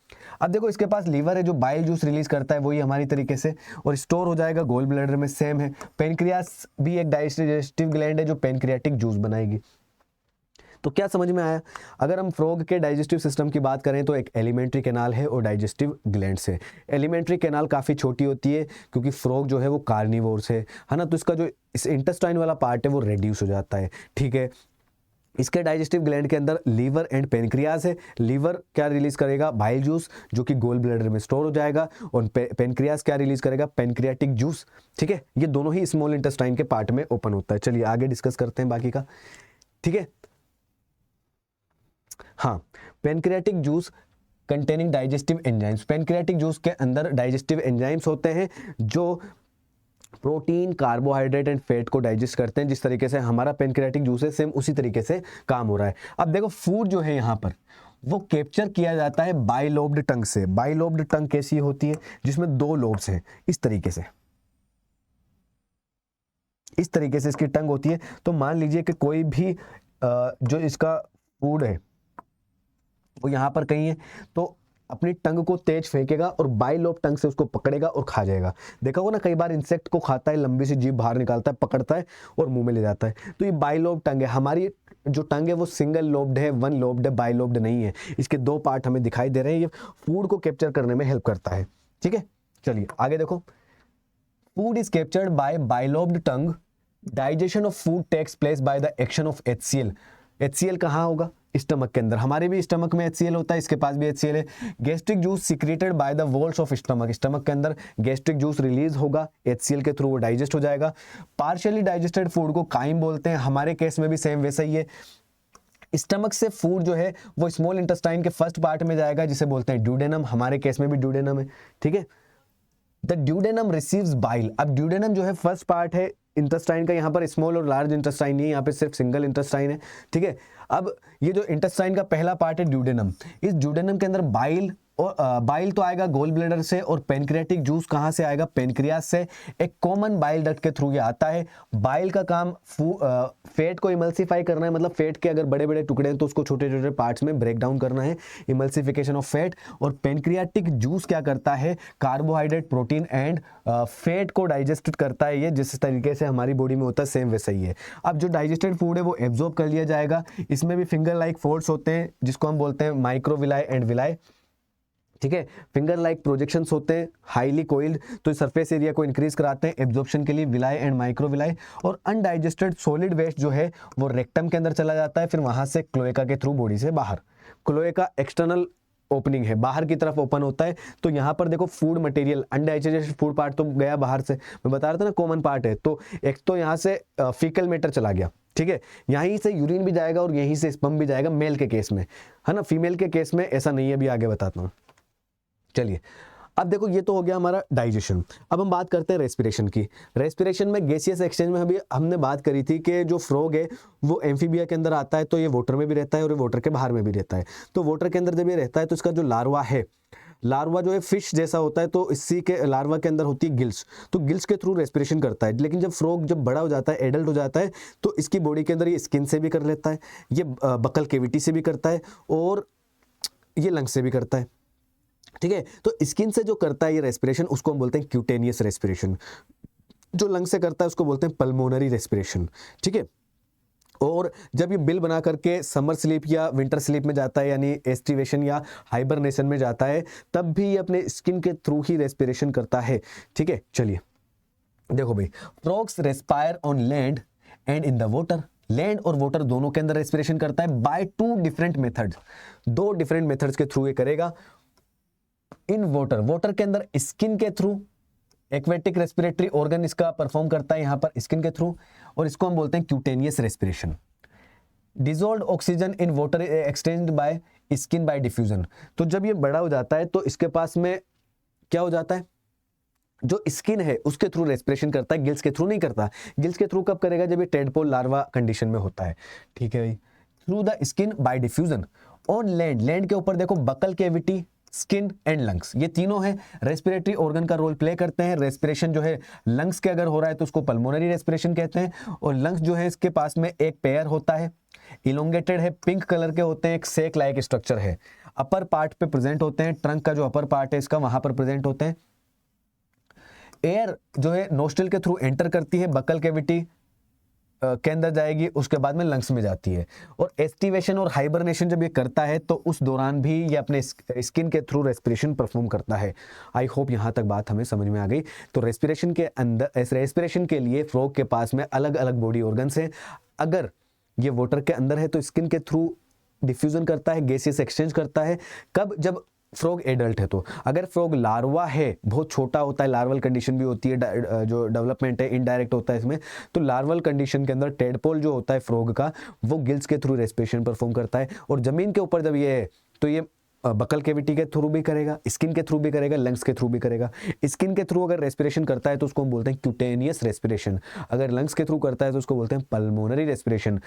अब देखो, इसके पास लीवर है जो बाइल जूस रिलीज करता है, वही हमारी तरीके से, और स्टोर हो जाएगा गोल ब्लैडर में, सेम है। पेनक्रियास भी एक डाइजेस्टिव ग्लैंड है जो पेनक्रियाटिक जूस बनाएगी। तो क्या समझ में आया? अगर हम फ्रॉग के डाइजेस्टिव सिस्टम की बात करें तो एक एलिमेंट्री कैनाल है और डाइजेस्टिव ग्लैंड्स है। एलिमेंट्री कैनाल काफ़ी छोटी होती है क्योंकि फ्रॉग जो है वो कार्निवोर्स है ना, तो इसका जो इस इंटेस्टाइन वाला पार्ट है वो रेड्यूस हो जाता है, ठीक है। इसके डाइजेस्टिव ग्लैंड के अंदर लीवर एंड पेनक्रियाज है। लीवर क्या रिलीज करेगा, बाइल जूस, जो कि गोल ब्लैडर में स्टोर हो जाएगा, और पेनक्रियाज क्या रिलीज करेगा, पेनक्रियाटिक जूस, ठीक है। ये दोनों ही स्मॉल इंटेस्टाइन के पार्ट में ओपन होता है। चलिए आगे डिस्कस करते हैं बाकी का, ठीक है। हाँ, pancreatic juice containing digestive enzymes. Pancreatic juice के अंदर डाइजेस्टिव एंजाइम्स होते हैं जो प्रोटीन, कार्बोहाइड्रेट एंड फैट को डाइजेस्ट करते हैं। जिस तरीके से हमारा पेनक्रियाटिक जूस है, सेम उसी तरीके से काम हो रहा है। अब देखो, फूड जो है यहाँ पर वो कैप्चर किया जाता है बाइलोब्ड टंग से। बाइलोब्ड टंग कैसी होती है, जिसमें 2 लोब्स हैं, इस तरीके से इसकी टंग होती है। तो मान लीजिए कि कोई भी जो इसका फूड है वो यहाँ पर कहीं है, तो अपनी टंग को तेज फेंकेगा और बाइलोब टंग से उसको पकड़ेगा और खा जाएगा। देखा होगा ना, कई बार इंसेक्ट को खाता है, लंबी सी जीभ बाहर निकालता है, पकड़ता है और मुंह में ले जाता है। तो ये बाइलोब टंग है। हमारी जो टंग है वो सिंगल लोब्ड है, 1 लोब्ड है, बाइलोब्ड नहीं है। इसके 2 पार्ट हमें दिखाई दे रहे हैं। ये फूड को कैप्चर करने में हेल्प करता है, ठीक है। चलिए आगे देखो, food is captured by bilobed tongue. Digestion of food takes place by the action of HCl। HCl कहाँ होगा, स्टमक के अंदर। हमारे भी स्टमक में HCl होता है, इसके पास भी HCl है। Gastric juice secreted by the walls of stomach. Stomach के अंदर गैस्ट्रिक जूस रिलीज होगा, HCl के थ्रू वो डाइजेस्ट हो जाएगा। पार्शियली डाइजेस्टेड फूड को काइम बोलते हैं। हमारे केस में भी सेम वैसा ही है। स्टमक से फूड जो है वो स्मॉल इंटेस्टाइन के फर्स्ट पार्ट में जाएगा, जिसे बोलते हैं ड्यूडेनम। हमारे केस में भी ड्यूडेनम है, ठीक है। The duodenum receives bile. अब ड्यूडेनम जो है फर्स्ट पार्ट है इंटेस्टाइन का, यहाँ पर स्मॉल और लार्ज इंटेस्टाइन नहीं है, यहाँ पे सिर्फ सिंगल इंटेस्टाइन है, ठीक है। अब ये जो इंटेस्टाइन का पहला पार्ट है ड्यूडेनम, इस ड्यूडेनम के अंदर बाइल और बाइल तो आएगा गोल ब्लैडर से, और पेनक्रियाटिक जूस कहाँ से आएगा, पेनक्रियास से। एक कॉमन बाइल डक्ट के थ्रू ये आता है। बाइल का काम फैट को इमल्सिफाई करना है, मतलब फैट के अगर बड़े बड़े टुकड़े हैं तो उसको छोटे छोटे पार्ट्स में ब्रेक डाउन करना है, इमल्सिफिकेशन ऑफ फैट। और पेनक्रियाटिक जूस क्या करता है, कार्बोहाइड्रेट, प्रोटीन एंड फैट को डाइजेस्ट करता है। ये जिस तरीके से हमारी बॉडी में होता है सेम वैसा ही है। अब जो डाइजेस्टेड फूड है वो एब्जॉर्ब कर लिया जाएगा। इसमें भी फिंगर लाइक फोल्ड्स होते हैं जिसको हम बोलते हैं माइक्रोविलाई एंड विलाई, ठीक है। फिंगर लाइक प्रोजेक्शंस होते हैं, हाईली कोइल्ड, तो सरफेस एरिया को इंक्रीज कराते हैं एब्जॉर्प्शन के लिए, विलाई एंड माइक्रोविलाई। और अनडाइजेस्टेड सॉलिड वेस्ट जो है वो रेक्टम के अंदर चला जाता है, फिर वहां से क्लोएका के थ्रू बॉडी से बाहर। क्लोएका एक्सटर्नल ओपनिंग है, बाहर की तरफ ओपन होता है। तो यहाँ पर देखो food material, undigested food part तो गया बाहर से, मैं बता रहा था ना कॉमन पार्ट है। तो एक तो यहाँ से फीकल मैटर चला गया, ठीक है, यहीं से यूरिन भी जाएगा और यहीं से स्पर्म भी जाएगा मेल के केस में, है ना। फीमेल के केस में ऐसा नहीं है, अभी आगे बताता हूँ। चलिए अब देखो ये तो हो गया हमारा डाइजेशन। अब हम बात करते हैं रेस्पिरेशन की। रेस्पिरेशन में गैसियस एक्सचेंज में अभी हमने बात करी थी कि जो फ्रॉग है वो एम्फीबिया के अंदर आता है, तो ये वाटर में भी रहता है और ये वाटर के बाहर में भी रहता है। तो वाटर के अंदर जब ये रहता है तो इसका जो लार्वा है, लार्वा जो है फिश जैसा होता है, तो इसी के लार्वा के अंदर होती है गिल्स, तो गिल्स के थ्रू रेस्पिरेशन करता है। लेकिन जब फ्रॉग जब बड़ा हो जाता है, एडल्ट हो जाता है, तो इसकी बॉडी के अंदर ये स्किन से भी कर लेता है, ये बकल केविटी से भी करता है और ये लंग्स से भी करता है, ठीक है। तो स्किन से जो करता है ये रेस्पिरेशन उसको हम बोलते हैं क्यूटेनियस रेस्पिरेशन। जो लंग से करता है उसको बोलते हैं पल्मोनरी रेस्पिरेशन, ठीक है। और जब ये बिल बना करके समर स्लीप या विंटर स्लीप में जाता है, यानी एस्टिवेशन या हाइबरनेशन में जाता है, तब भी ये अपने स्किन के थ्रू ही रेस्पिरेशन करता है, ठीक है। चलिए देखो भाई, frogs respire on land and in the water. Land और वाटर दोनों के अंदर रेस्पिरेशन करता है बाय टू डिफरेंट मेथड्स, दो डिफरेंट मेथड्स के थ्रू ये करेगा। इन वाटर, वाटर के अंदर स्किन के थ्रू, एक्वेटिक रेस्पिरेटरी ऑर्गन इसका परफॉर्म करता है यहां पर स्किन के थ्रू, और इसको हम बोलते हैं cutaneous respiration. Dissolved oxygen in water exchanged by skin bye diffusion. तो जब ये बड़ा हो जाता है तो इसके पास में क्या हो जाता है, जो स्किन है उसके थ्रू रेस्पिरेशन करता है, गिल्स के थ्रू नहीं करता। गिल्स के थ्रू कब करेगा, जब ये टेडपोल लार्वा कंडीशन में होता है, ठीक है भाई। Through the skin bye diffusion. On land, land के ऊपर देखो buccal cavity, skin and lungs, ये तीनों है रेस्पिरेटरी ऑर्गन का रोल प्ले करते हैं। रेस्पिरेशन जो है लंग्स के अगर हो रहा है तो उसको पल्मोनरी रेस्पिरेशन कहते हैं। और लंग्स जो है इसके पास में एक पेयर होता है, इलोंगेटेड है, पिंक कलर के होते हैं, एक सेक लाइक स्ट्रक्चर है, अपर पार्ट पे प्रेजेंट होते हैं, ट्रंक का जो अपर पार्ट है इसका वहां पर प्रेजेंट होते हैं। एयर जो है नोस्ट्रिल के थ्रू एंटर करती है, बकल कैविटी के अंदर जाएगी, उसके बाद में लंग्स में जाती है। और एस्टिवेशन और हाइबरनेशन जब ये करता है तो उस दौरान भी ये अपने स्किन के थ्रू रेस्पिरेशन परफॉर्म करता है। आई होप यहाँ तक बात हमें समझ में आ गई। तो रेस्पिरेशन के अंदर, रेस्पिरेशन के लिए फ्रॉग के पास में अलग अलग बॉडी ऑर्गन्स हैं। अगर ये वाटर के अंदर है तो स्किन के थ्रू डिफ्यूजन करता है, गैसेस एक्सचेंज करता है। कब, जब फ्रॉग एडल्ट है। तो अगर फ्रॉग लार्वा है, बहुत छोटा होता है, लार्वल कंडीशन भी होती है, जो डेवलपमेंट है इनडायरेक्ट होता है इसमें, तो लार्वल कंडीशन के अंदर टेडपोल जो होता है फ्रॉग का, वो गिल्स के थ्रू रेस्पिरेशन परफॉर्म करता है। और जमीन के ऊपर जब ये है तो ये बकल कैविटी के थ्रू भी करेगा, स्किन के थ्रू भी करेगा, लंग्स के थ्रू भी करेगा। स्किन के थ्रू अगर रेस्पिरेशन करता है तो उसको हम बोलते हैं क्यूटेनियस रेस्पिरेशन, अगर लंग्स के थ्रू करता है तो उसको बोलते हैं पल्मोनरी रेस्पिरेशन।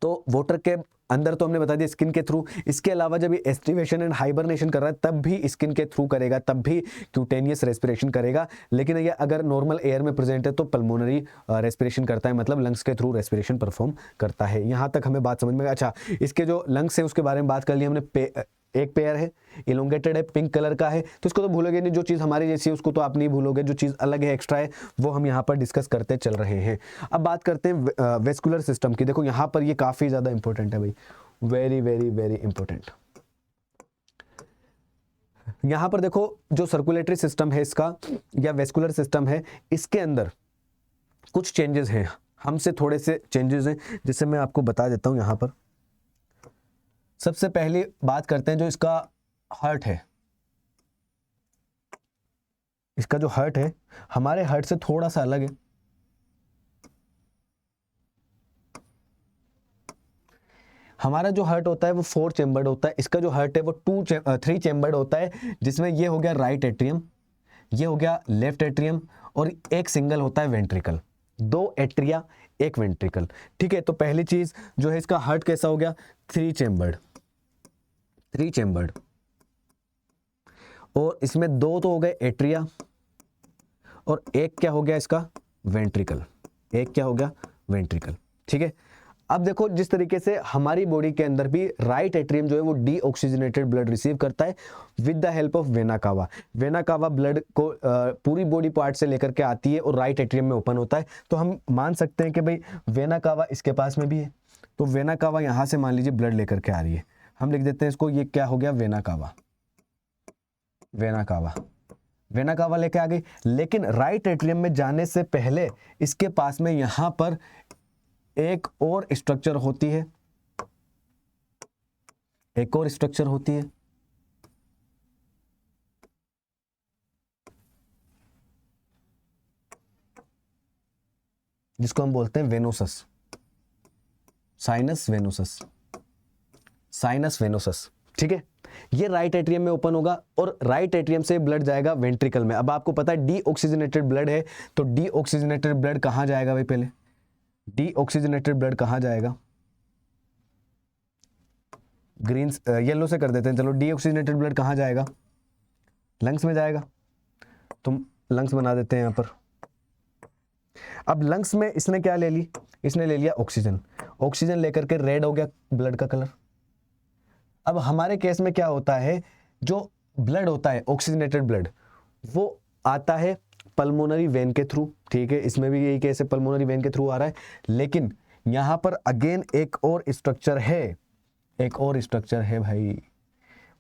तो वाटर के अंदर तो हमने बता दिया स्किन के थ्रू, इसके अलावा जब ये एस्टिवेशन एंड हाइबरनेशन कर रहा है तब भी स्किन के थ्रू करेगा, तब भी क्यूटेनियस रेस्पिरेशन करेगा। लेकिन ये अगर नॉर्मल एयर में प्रेजेंट है तो पल्मोनरी रेस्पिरेशन करता है, मतलब लंग्स के थ्रू रेस्पिरेशन परफॉर्म करता है। यहाँ तक हमें बात समझ में। अच्छा, इसके जो लंग्स है उसके बारे में बात कर ली हमने। एक पेयर है, इलोंगेटेड है, पिंक कलर का है, तो इसको तो भूलोगे नहीं, जो चीज़ हमारी जैसी है उसको तो आप नहीं भूलोगे, जो चीज़ अलग है, एक्स्ट्रा है, वो हम यहाँ पर डिस्कस करते चल रहे हैं। अब बात करते हैं वेस्कुलर सिस्टम की। देखो यहाँ पर ये काफ़ी ज़्यादा इंपॉर्टेंट है भाई, वेरी वेरी वेरी इंपॉर्टेंट। यहाँ पर देखो जो सर्कुलेटरी सिस्टम है इसका या वेस्कुलर सिस्टम है, इसके अंदर कुछ चेंजेस हैं, हमसे थोड़े से चेंजेस हैं जिसे मैं आपको बता देता हूँ। यहाँ पर सबसे पहले बात करते हैं जो इसका हार्ट है। इसका जो हार्ट है हमारे हार्ट से थोड़ा सा अलग है। हमारा जो हार्ट होता है वो 4 चेम्बर्ड होता है, इसका जो हार्ट है वो 3 चेम्बर्ड होता है, जिसमें ये हो गया राइट एट्रियम, ये हो गया लेफ्ट एट्रियम, और एक सिंगल होता है वेंट्रिकल, 2 एट्रिया 1 वेंट्रिकल। ठीक है, तो पहली चीज जो है इसका हार्ट कैसा हो गया, 3 चेम्बर्ड। और इसमें दो तो हो गए एट्रिया और एक क्या हो गया इसका वेंट्रिकल, एक क्या हो गया वेंट्रिकल। ठीक है, अब देखो जिस तरीके से हमारी बॉडी के अंदर भी राइट एट्रियम जो है वो डीऑक्सीजनेटेड ब्लड रिसीव करता है with the help of vena cava. Vena cava blood को पूरी बॉडी पार्ट से लेकर के आती है और राइट एट्रियम में ओपन होता है। तो हम मान सकते हैं कि भाई वेना कावा इसके पास में भी है, तो वेना कावा यहां से मान लीजिए ब्लड लेकर के आ रही है, हम लिख देते हैं इसको, ये क्या हो गया vena cava, vena cava, vena cava लेके आ गई। लेकिन राइट एट्रियम में जाने से पहले इसके पास में यहां पर एक और स्ट्रक्चर होती है, एक और स्ट्रक्चर होती है जिसको हम बोलते हैं venosus, sinus venosus, sinus venosus. ठीक है, ये राइट एट्रियम में ओपन होगा और राइट एट्रियम से ब्लड जाएगा वेंट्रिकल में। अब आपको पता है डीऑक्सीजनेटेड ब्लड है, तो डीऑक्सीजनेटेड ब्लड कहां जाएगा भाई, पहले डीऑक्सीजनेटेड ब्लड कहां जाएगा, ग्रीन येलो से कर देते हैं, चलो डीऑक्सीजनेटेड ब्लड कहां जाएगा, लंग्स में जाएगा। तुम लंग्स बना देते हैं यहां पर। अब लंग्स में इसने क्या ले ली, इसने ले लिया ऑक्सीजन, ऑक्सीजन लेकर के रेड हो गया ब्लड का कलर। अब हमारे केस में क्या होता है, जो ब्लड होता है ऑक्सीजनेटेड ब्लड वो आता है पल्मोनरी वेन के थ्रू। ठीक है, इसमें भी यही केस है, पल्मोनरी वेन के थ्रू आ रहा है। लेकिन यहां पर अगेन एक और स्ट्रक्चर है, एक और स्ट्रक्चर है भाई,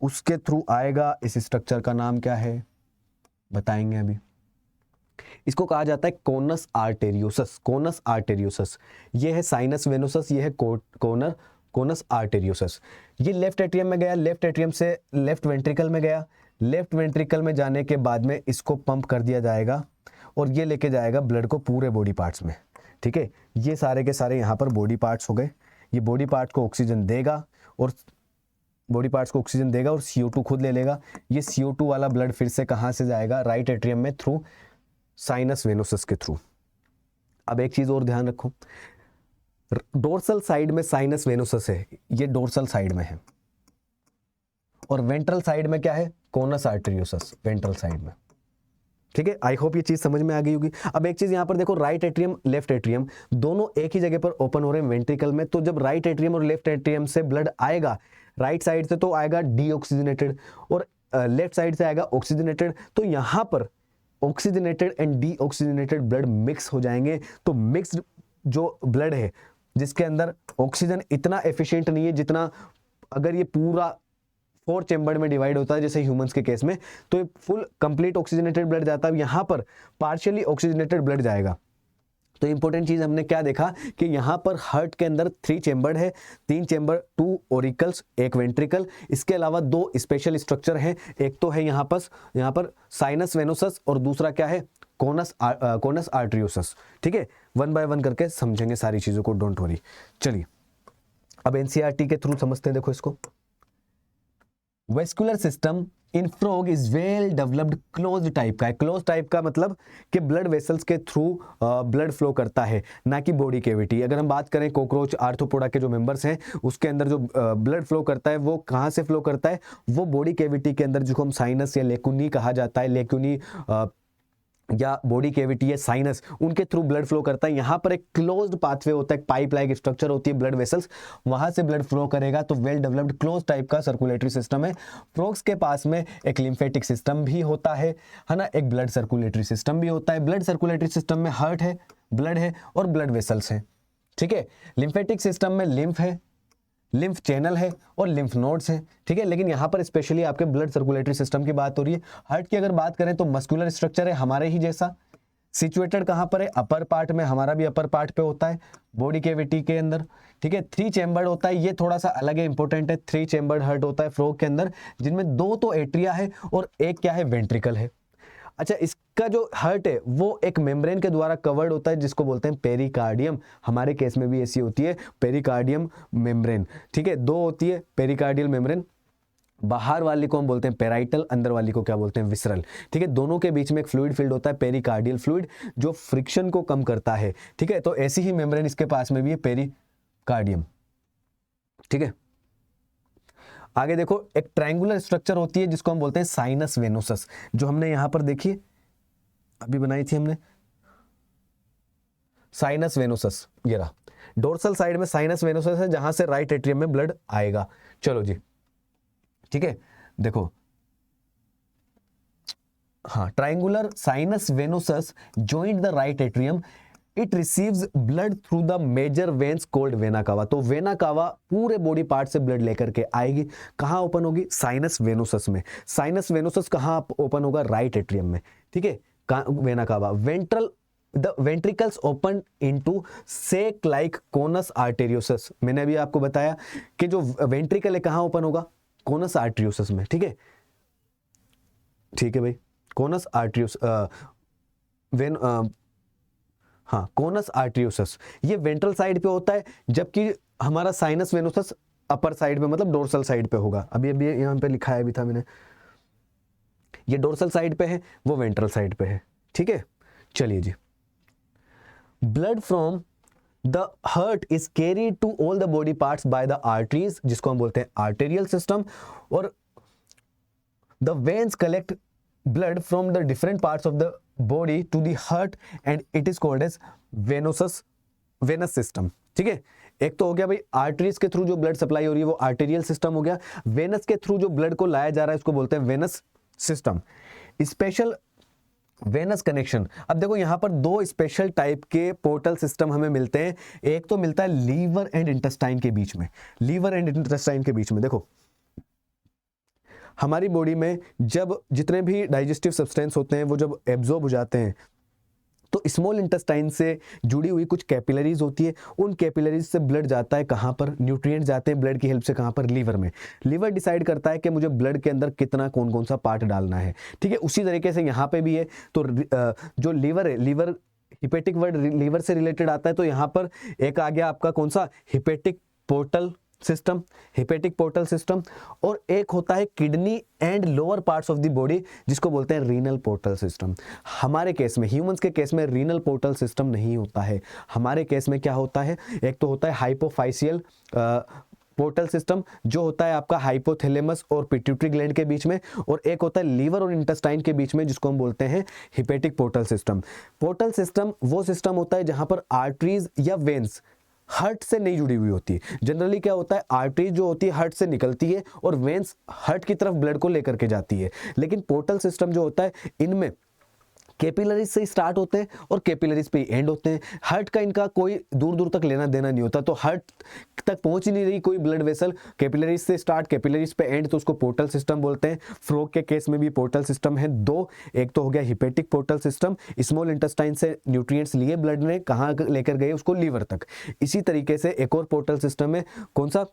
उसके थ्रू आएगा। इस स्ट्रक्चर का नाम क्या है बताएंगे अभी। इसको कहा जाता है कोनस आर्टेरियोसस, कोनस आर्टेरियोसस। ये है साइनस वेनोसस, ये है कोनर कोनस आर्टेरियोसस। ये लेफ्ट एट्रियम में गया, लेफ्ट एट्रियम से लेफ्ट वेंट्रिकल में गया, लेफ्ट वेंट्रिकल में जाने के बाद में इसको पंप कर दिया जाएगा और ये लेके जाएगा ब्लड को पूरे बॉडी पार्ट्स में। ठीक है, ये सारे के सारे यहाँ पर बॉडी पार्ट्स हो गए। ये बॉडी पार्ट को ऑक्सीजन देगा और बॉडी पार्ट्स को ऑक्सीजन देगा और CO2 खुद ले लेगा। ये CO2 वाला ब्लड फिर से कहाँ से जाएगा, राइट एट्रियम में, थ्रू साइनस वेनोसस के थ्रू। अब एक चीज और ध्यान रखो, डोर्सल साइड में साइनस वेनोसस है, ये डोर्सल साइड में है, और वेंट्रल साइड में क्या है, कोनस आर्टेरियोसस, वेंट्रल साइड में। ठीक है, आई होप ये चीज समझ में आ गई होगी। अब एक चीज यहां पर देखो, राइट एट्रियम लेफ्ट एट्रियम दोनों एक ही जगह पर ओपन हो रहे हैं वेंट्रिकल में। तो जब राइट एट्रियम और लेफ्ट एट्रियम से ब्लड आएगा, राइट साइड से तो आएगा डीऑक्सीजनेटेड और लेफ्ट साइड से आएगा ऑक्सीजनेटेड। तो यहां पर oxygenated and deoxygenated blood mix हो जाएंगे। तो मिक्स्ड जो ब्लड है जिसके अंदर ऑक्सीजन इतना एफिशिएंट नहीं है जितना अगर ये पूरा 4 चेम्बर में डिवाइड होता है जैसे ह्यूमंस के केस में, तो ये फुल कंप्लीट ऑक्सीजनेटेड ब्लड जाता है। यहां पर पार्शियली ऑक्सीजनेटेड ब्लड जाएगा। तो इंपॉर्टेंट चीज हमने क्या देखा कि यहां पर हार्ट के अंदर 3 चेम्बर है, 3 चेम्बर, 2 ओरिकल्स, 1 वेंट्रिकल। इसके अलावा 2 स्पेशल स्ट्रक्चर हैं, एक तो है यहाँ पर साइनस वेनोसस और दूसरा क्या है, कोनस आर्टेरियोसस। ठीक है, 1 बाय 1 करके समझेंगे सारी चीजों को, डोंट वरी। चलिए अब एनसीईआरटी के थ्रू समझते हैं। देखो इसको, vascular system in frog is well developed close type का है। क्लोज टाइप का मतलब कि ब्लड वेसल्स के थ्रू ब्लड फ्लो करता है, ना कि बॉडी कैविटी। अगर हम बात करें कॉकरोच आर्थ्रोपोडा के जो मेंबर्स हैं, उसके अंदर जो ब्लड फ्लो करता है वो कहाँ से फ्लो करता है, वो बॉडी कैविटी के अंदर, जिसको हम साइनस या लेकुनी कहा जाता है, लेकुनी या बॉडी कैविटी या साइनस, उनके थ्रू ब्लड फ्लो करता है। यहाँ पर एक क्लोज्ड पाथवे होता है, पाइप लाइक स्ट्रक्चर होती है ब्लड वेसल्स, वहां से ब्लड फ्लो करेगा। तो वेल डेवलप्ड क्लोज टाइप का सर्कुलेटरी सिस्टम है। फ्रॉग्स के पास में एक लिम्फेटिक सिस्टम भी होता है ना, एक ब्लड सर्कुलेटरी सिस्टम भी होता है। ब्लड सर्कुलेटरी सिस्टम में हार्ट है, ब्लड है और ब्लड वेसल्स है। ठीक है, लिम्फेटिक सिस्टम में लिम्फ है, लिम्फ चैनल है और लिम्फ नोड्स हैं। ठीक है, लेकिन यहाँ पर स्पेशली आपके ब्लड सर्कुलेटरी सिस्टम की बात हो रही है। हार्ट की अगर बात करें तो मस्कुलर स्ट्रक्चर है हमारे ही जैसा, सिचुएटेड कहाँ पर है, अपर पार्ट में, हमारा भी अपर पार्ट पे होता है बॉडी कैविटी के अंदर। ठीक है, 3 चेम्बर्ड होता है, ये थोड़ा सा अलग है, इंपॉर्टेंट है। 3 चेम्बर्ड हार्ट होता है फ्रॉग के अंदर, जिनमें 2 तो एट्रिया है और एक क्या है, वेंट्रिकल है। अच्छा, इसका जो हार्ट है वो एक मेम्ब्रेन के द्वारा कवर्ड होता है जिसको बोलते हैं पेरिकार्डियम। हमारे केस में भी ऐसी होती है पेरिकार्डियम मेम्ब्रेन। ठीक है, 2 होती है पेरिकार्डियल मेम्ब्रेन, बाहर वाली को हम बोलते हैं पेराइटल, अंदर वाली को क्या बोलते हैं, विसरल। ठीक है, दोनों के बीच में एक फ्लूइड फील्ड होता है पेरिकार्डियल फ्लूइड, जो फ्रिक्शन को कम करता है। ठीक है, तो ऐसी ही मेम्ब्रेन इसके पास में भी है, पेरिकार्डियम। ठीक है, आगे देखो एक ट्रायंगुलर स्ट्रक्चर होती है जिसको हम बोलते हैं साइनस वेनोसस, जो हमने यहां पर देखिए अभी बनाई थी हमने, साइनस वेनोसस, ये रहा डोर्सल साइड में साइनस वेनोसस है जहां से राइट एट्रियम में ब्लड आएगा। चलो जी, ठीक है, देखो हाँ, triangular sinus venosus joint the right atrium, it receives blood through the major veins called vena cava. तो वेना कावा पूरे बॉडी पार्ट से ब्लड लेकर के आएगी, कहां ओपन होगी, साइनस वेनोसस में। साइनस वेनोसस कहां ओपन होगा, राइट एट्रियम में, ठीक है, vena cava. Ventral the ventricles open into sac like conus arteriosus. मैंने अभी आपको बताया कि जो वेंट्रिकल है कहां ओपन होगा, कोनस आर्टेरियोसस में, ठीक है, ठीक है भाई, कोनस आर्टेरियोस हाँ, कोनस आर्टेरियोसस ये वेंट्रल साइड पे होता है, जबकि हमारा साइनस वेनोसस अपर साइड पे मतलब डोर्सल साइड पे होगा। अभी अभी यहाँ पे लिखाया भी था मैंने, ये डोर्सल साइड पे है, वो वेंट्रल साइड पे है, ठीक है। चलिए जी, blood from the heart is carried to all the body parts by the arteries, जिसको हम बोलते हैं आर्टेरियल सिस्टम, और the veins collect blood from the different parts of the body to the heart and it is called as venous system, ठीक है। एक तो हो गया भाई आर्टरीज के थ्रू जो ब्लड सप्लाई हो रही है वो आर्टेरियल सिस्टम हो गया, वेनस के थ्रू जो ब्लड को लाया जा रहा है उसको बोलते हैं venous system. Special venous connection, अब देखो यहां पर दो स्पेशल टाइप के पोर्टल सिस्टम हमें मिलते हैं। एक तो मिलता है लीवर एंड इंटेस्टाइन के बीच में, लीवर एंड इंटेस्टाइन के बीच में देखो हमारी बॉडी में जब जितने भी डाइजेस्टिव सब्सटेंस होते हैं वो जब एब्जॉर्ब हो जाते हैं तो स्मॉल इंटेस्टाइन से जुड़ी हुई कुछ कैपिलरीज होती है, उन कैपिलरीज से ब्लड जाता है कहाँ पर, न्यूट्रिएंट्स जाते हैं ब्लड की हेल्प से कहाँ पर, लीवर में। लीवर डिसाइड करता है कि मुझे ब्लड के अंदर कितना कौन कौन सा पार्ट डालना है, ठीक है। उसी तरीके से यहाँ पे भी है, तो जो लीवर है, लीवर हिपेटिक वर्ड लीवर से रिलेटेड आता है, तो यहाँ पर एक आ गया आपका कौन सा, hepatic portal system, hepatic portal system, और एक होता है kidney and lower parts of the body जिसको बोलते हैं रीनल पोर्टल सिस्टम। हमारे केस में, ह्यूमंस के केस में रीनल पोर्टल सिस्टम नहीं होता है। हमारे केस में क्या होता है, एक तो होता है हाइपोफाइसियल पोर्टल सिस्टम जो होता है आपका हाइपोथैलेमस और पिट्यूटरी ग्लैंड के बीच में, और एक होता है लीवर और इंटेस्टाइन के बीच में जिसको हम बोलते हैं hepatic portal system. Portal system वो सिस्टम होता है जहां पर आर्टरीज या वेन्स हार्ट से नहीं जुड़ी हुई होती है। जनरली क्या होता है, आर्टरी जो होती है हार्ट से निकलती है और वेन्स हार्ट की तरफ ब्लड को लेकर के जाती है, लेकिन पोर्टल सिस्टम जो होता है इनमें कैपिलरीज से स्टार्ट होते हैं और कैपिलरीज पे एंड होते हैं। हार्ट का इनका कोई दूर दूर तक लेना देना नहीं होता, तो हार्ट तक पहुंच ही नहीं रही कोई ब्लड वेसल, कैपिलरीज से स्टार्ट कैपिलरीज पे एंड, तो उसको पोर्टल सिस्टम बोलते हैं। फ्रॉग के केस में भी पोर्टल सिस्टम है दो, एक तो हो गया hepatic portal system, small intestine से न्यूट्रिएंट्स लिए ब्लड ने कहाँ लेकर गए, उसको लीवर तक। इसी तरीके से एक और पोर्टल सिस्टम है, कौन सा,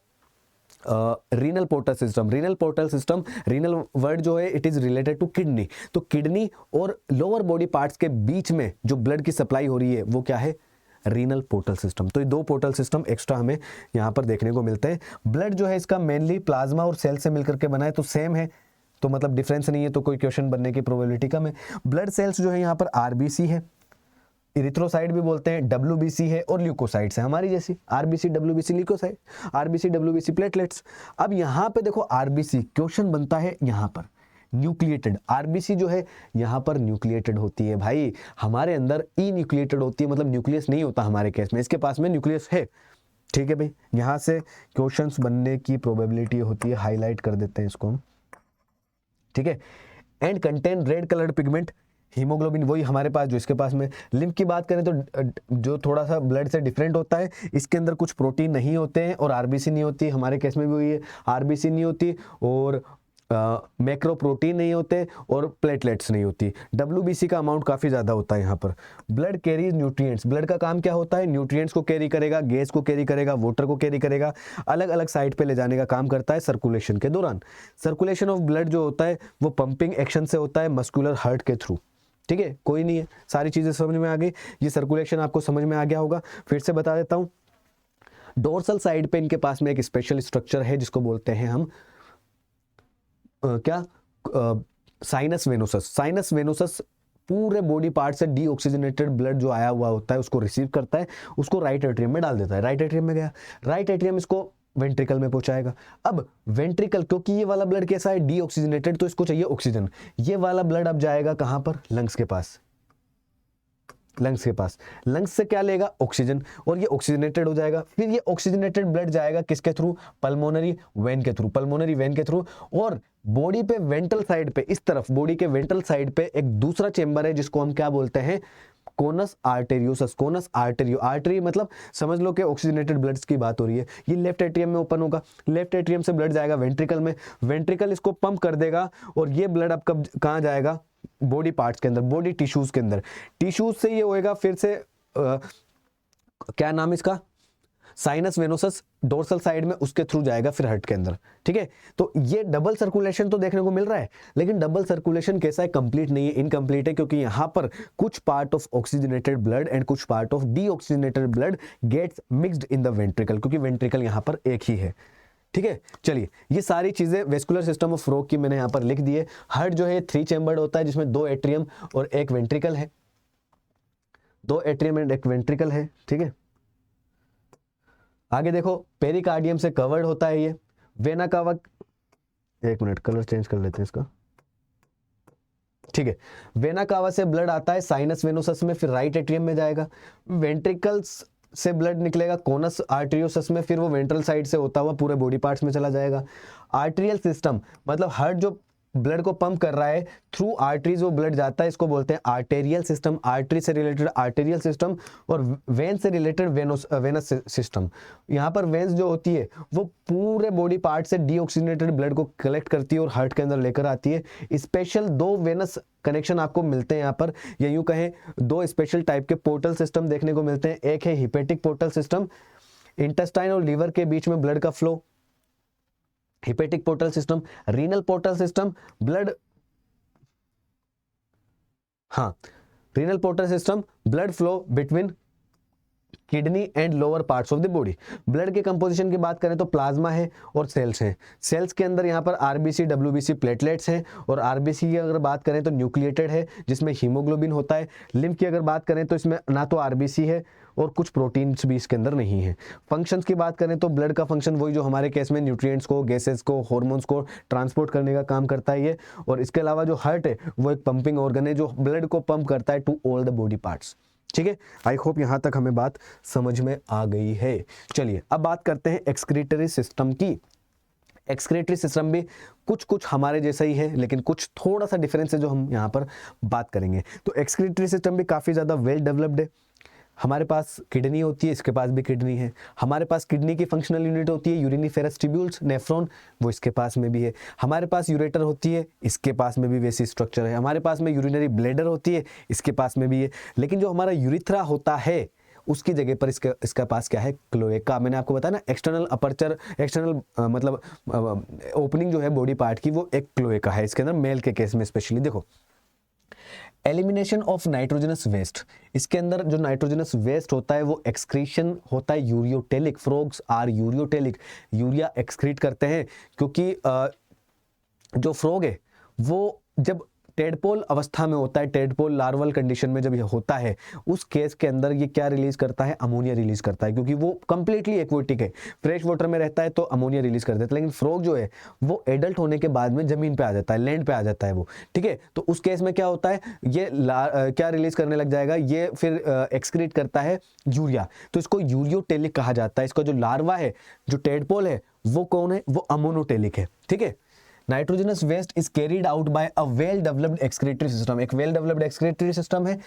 renal portal system. Renal portal system, renal word जो है it is related to kidney, तो किडनी और लोअर बॉडी पार्ट्स के बीच में जो ब्लड की सप्लाई हो रही है वो क्या है, रीनल पोर्टल सिस्टम। तो ये दो पोर्टल सिस्टम एक्स्ट्रा हमें यहाँ पर देखने को मिलते हैं। ब्लड जो है इसका मेनली प्लाज्मा और सेल से मिलकर के बना है, तो सेम है, तो मतलब डिफरेंस नहीं है, तो कोई क्वेश्चन बनने की प्रोबेबिलिटी कम है। ब्लड सेल्स जो है यहाँ पर आरबीसी है, इरिथ्रोसाइट भी बोलते हैं, डब्ल्यूबीसी है, और ल्यूकोसाइट्स है हमारी जैसी, RBC WBC leucocyte, RBC WBC platelets. अब यहाँ पे देखो आरबीसी क्वेश्चन बनता है यहाँ पर न्यूक्लिएटेड, आरबीसी जो है यहाँ पर न्यूक्लिएटेड होती है भाई, हमारे अंदर ई न्यूक्लिएटेड होती है, मतलब न्यूक्लियस नहीं होता हमारे केस में, इसके पास में न्यूक्लियस है, ठीक है भाई। यहाँ से क्वेश्चंस बनने की प्रोबेबिलिटी होती है, हाईलाइट कर देते हैं इसको हम, ठीक है। And contain red coloured pigment, haemoglobin वही हमारे पास जो इसके पास में। लिम्फ की बात करें तो जो थोड़ा सा ब्लड से डिफरेंट होता है, इसके अंदर कुछ प्रोटीन नहीं होते हैं और आरबीसी नहीं होती, हमारे केस में भी वही है, आरबीसी नहीं होती और मैक्रो प्रोटीन नहीं होते और प्लेटलेट्स नहीं होती। डब्ल्यूबीसी का अमाउंट काफ़ी ज़्यादा होता है यहाँ पर। ब्लड कैरीज न्यूट्रिएंट्स, ब्लड का काम क्या होता है, न्यूट्रिएंट्स को कैरी करेगा, गैस को कैरी करेगा, वाटर को कैरी करेगा, अलग अलग साइड पे ले जाने का काम करता है सर्कुलेशन के दौरान। सर्कुलेशन ऑफ ब्लड जो होता है वो पंपिंग एक्शन से होता है मस्कुलर हार्ट के थ्रू, ठीक है। कोई नहीं है, सारी चीज़ें समझ में आ गई, ये सर्कुलेशन आपको समझ में आ गया होगा। फिर से बता देता हूँ, डोर्सल साइड पे इनके पास में एक स्पेशल स्ट्रक्चर है जिसको बोलते हैं हम क्या, साइनस वेनोसस। साइनस वेनोसस पूरे बॉडी पार्ट से डीऑक्सीजनेटेड ब्लड जो आया हुआ होता है उसको रिसीव करता है, उसको राइट एट्रियम में डाल देता है। राइट एट्रियम में गया, राइट एट्रियम इसको वेंट्रिकल में पहुंचाएगा। अब वेंट्रिकल, क्योंकि ये वाला ब्लड कैसा है, डीऑक्सीजनेटेड, तो इसको चाहिए ऑक्सीजन। ये वाला ब्लड अब जाएगा कहां पर, लंग्स के पास। लंग्स के पास, लंग्स से क्या लेगा, ऑक्सीजन, और ये ऑक्सीजनेटेड हो जाएगा। फिर ये ऑक्सीजनेटेड ब्लड जाएगा किसके थ्रू, पल्मोनरी वेन के थ्रू, पल्मोनरी वेन के थ्रू। और बॉडी पे वेंट्रल साइड पे, इस तरफ बॉडी के वेंट्रल साइड पे एक दूसरा चेंबर है जिसको हम क्या बोलते हैं, कोनस आर्टेरियोसस। कोनस आर्टेरियो, आर्टरी मतलब समझ लो कि ऑक्सीजनेटेड ब्लड्स की बात हो रही है। ये लेफ्ट एट्रियम में ओपन होगा, लेफ्ट एट्रियम से ब्लड जाएगा वेंट्रिकल में, वेंट्रिकल इसको पंप कर देगा, और ये ब्लड अब कब कहाँ जाएगा, बॉडी पार्ट्स के अंदर, बॉडी टिश्यूज के अंदर। टिश्यूज से ये होएगा फिर से क्या नाम इसका, साइनस वेनोसस, डोर्सल साइड में, उसके थ्रू जाएगा फिर हार्ट के अंदर। ठीक है, तो ये डबल सर्कुलेशन तो देखने को मिल रहा है, लेकिन डबल सर्कुलेशन कैसा है, कंप्लीट नहीं है, इनकम्प्लीट है, क्योंकि यहां पर कुछ part of oxygenated blood and कुछ part of deoxygenated blood gets mixed in the ventricle, क्योंकि वेंट्रिकल यहां पर एक ही है। ठीक है, चलिए ये सारी चीजें वेस्कुलर सिस्टम ऑफ फ्रॉग की मैंने यहां पर लिख दी है। हार्ट जो है 3 चैम्बर्ड होता है, जिसमें 2 एट्रियम और 1 वेंट्रिकल है, 2 एट्रियम एंड 1 वेंट्रिकल है। ठीक है, आगे देखो, पेरिकार्डियम से कवर्ड होता है ये। वेना कावा, एक मिनट कलर चेंज कर लेते हैं इसका। ठीक है, वेना कावा से ब्लड आता है साइनस वेनोसस में, फिर राइट एट्रियम में जाएगा। वेंट्रिकल्स से ब्लड निकलेगा कोनस आर्टेरियोसस में, फिर वो वेंट्रल साइड से होता हुआ पूरे बॉडी पार्ट्स में चला जाएगा। आर्टेरियल सिस्टम मतलब हार्ट जो ब्लड को पंप कर रहा है थ्रू आर्टरीज वो ब्लड जाता है, इसको बोलते हैं आर्टेरियल सिस्टम। आर्टरी से रिलेटेड आर्टेरियल सिस्टम, और वेन से रिलेटेड वेनस सिस्टम। यहाँ पर वेन्स जो होती है वो पूरे बॉडी पार्ट से डीऑक्सीजनेटेड ब्लड को कलेक्ट करती है और हार्ट के अंदर लेकर आती है। स्पेशल 2 वेनस कनेक्शन आपको मिलते हैं यहाँ पर, या यूं कहें 2 स्पेशल टाइप के पोर्टल सिस्टम देखने को मिलते हैं। एक है हिपेटिक पोर्टल सिस्टम, इंटेस्टाइन और लीवर के बीच में ब्लड का flow, hepatic portal system. Renal portal system, blood, हाँ, renal portal system, blood flow between kidney and lower parts of the body. Blood के कंपोजिशन की बात करें तो प्लाज्मा है और सेल्स हैं। सेल्स के अंदर यहाँ पर आरबीसी, डब्ल्यूबीसी, प्लेटलेट्स हैं, और आरबीसी की अगर बात करें तो न्यूक्लिएटेड है जिसमें हीमोग्लोबिन होता है। लिम्फ की अगर बात करें तो इसमें ना तो आरबीसी है और कुछ प्रोटीन्स भी इसके अंदर नहीं है। फंक्शंस की बात करें तो ब्लड का फंक्शन वही जो हमारे केस में न्यूट्रिएंट्स को, गैसेस को, हार्मोन्स को ट्रांसपोर्ट करने का काम करता है ये। और इसके अलावा जो हार्ट है वो एक पंपिंग ऑर्गन है जो ब्लड को पंप करता है to all the body parts. ठीक है, आई होप यहां तक हमें बात समझ में आ गई है। चलिए अब बात करते हैं एक्सक्रीटरी सिस्टम की। एक्सक्रीटरी सिस्टम भी कुछ कुछ हमारे जैसा ही है, लेकिन कुछ थोड़ा सा डिफरेंस है जो हम यहाँ पर बात करेंगे। तो एक्सक्रीटरी सिस्टम भी काफ़ी ज़्यादा वेल डेवलप्ड है। हमारे पास किडनी होती है, इसके पास भी किडनी है। हमारे पास किडनी की फंक्शनल यूनिट होती है यूरिनिफेरस ट्यूब्यूल्स, नेफ्रॉन, वो इसके पास में भी है। हमारे पास यूरेटर होती है, इसके पास में भी वैसी स्ट्रक्चर है। हमारे पास में यूरिनरी ब्लैडर होती है, इसके पास में भी है। लेकिन जो हमारा यूरिथ्रा होता है उसकी जगह पर इसका पास क्या है, क्लोएका। मैंने आपको बताया ना, एक्सटर्नल अपर्चर, एक्सटर्नल मतलब ओपनिंग जो है बॉडी पार्ट की वो एक क्लोएका है इसके अंदर, मेल के केस में स्पेशली। देखो, एलिमिनेशन ऑफ नाइट्रोजनस वेस्ट, इसके अंदर जो नाइट्रोजनस वेस्ट होता है वो एक्सक्रीशन होता है ureotelic. Frogs are ureotelic, urea excrete करते हैं, क्योंकि जो फ्रॉग है वो जब टेडपोल अवस्था में होता है, टेडपोल लार्वल कंडीशन में जब ये होता है, उस केस के अंदर ये क्या रिलीज करता है, अमोनिया रिलीज करता है, क्योंकि वो कंप्लीटली एक्वेटिक है। फ्रेश वाटर में रहता है तो अमोनिया रिलीज कर देता है, लेकिन फ्रॉग जो है वो एडल्ट होने के बाद में जमीन पे आ जाता है, लैंड पे आ जाता है वो। ठीक है, तो उस केस में क्या होता है, ये क्या रिलीज करने लग जाएगा, ये फिर एक्सक्रीट करता है यूरिया। तो इसको यूरियोटेलिक कहा जाता है। इसका जो लार्वा है, जो टेडपोल है, वो कौन है, वो अमोनोटेलिक है। ठीक है, nitrogenous waste is carried out by a well developed excretory system. एक वेल डेवलप्ड एक्सक्रीटरी सिस्टम है।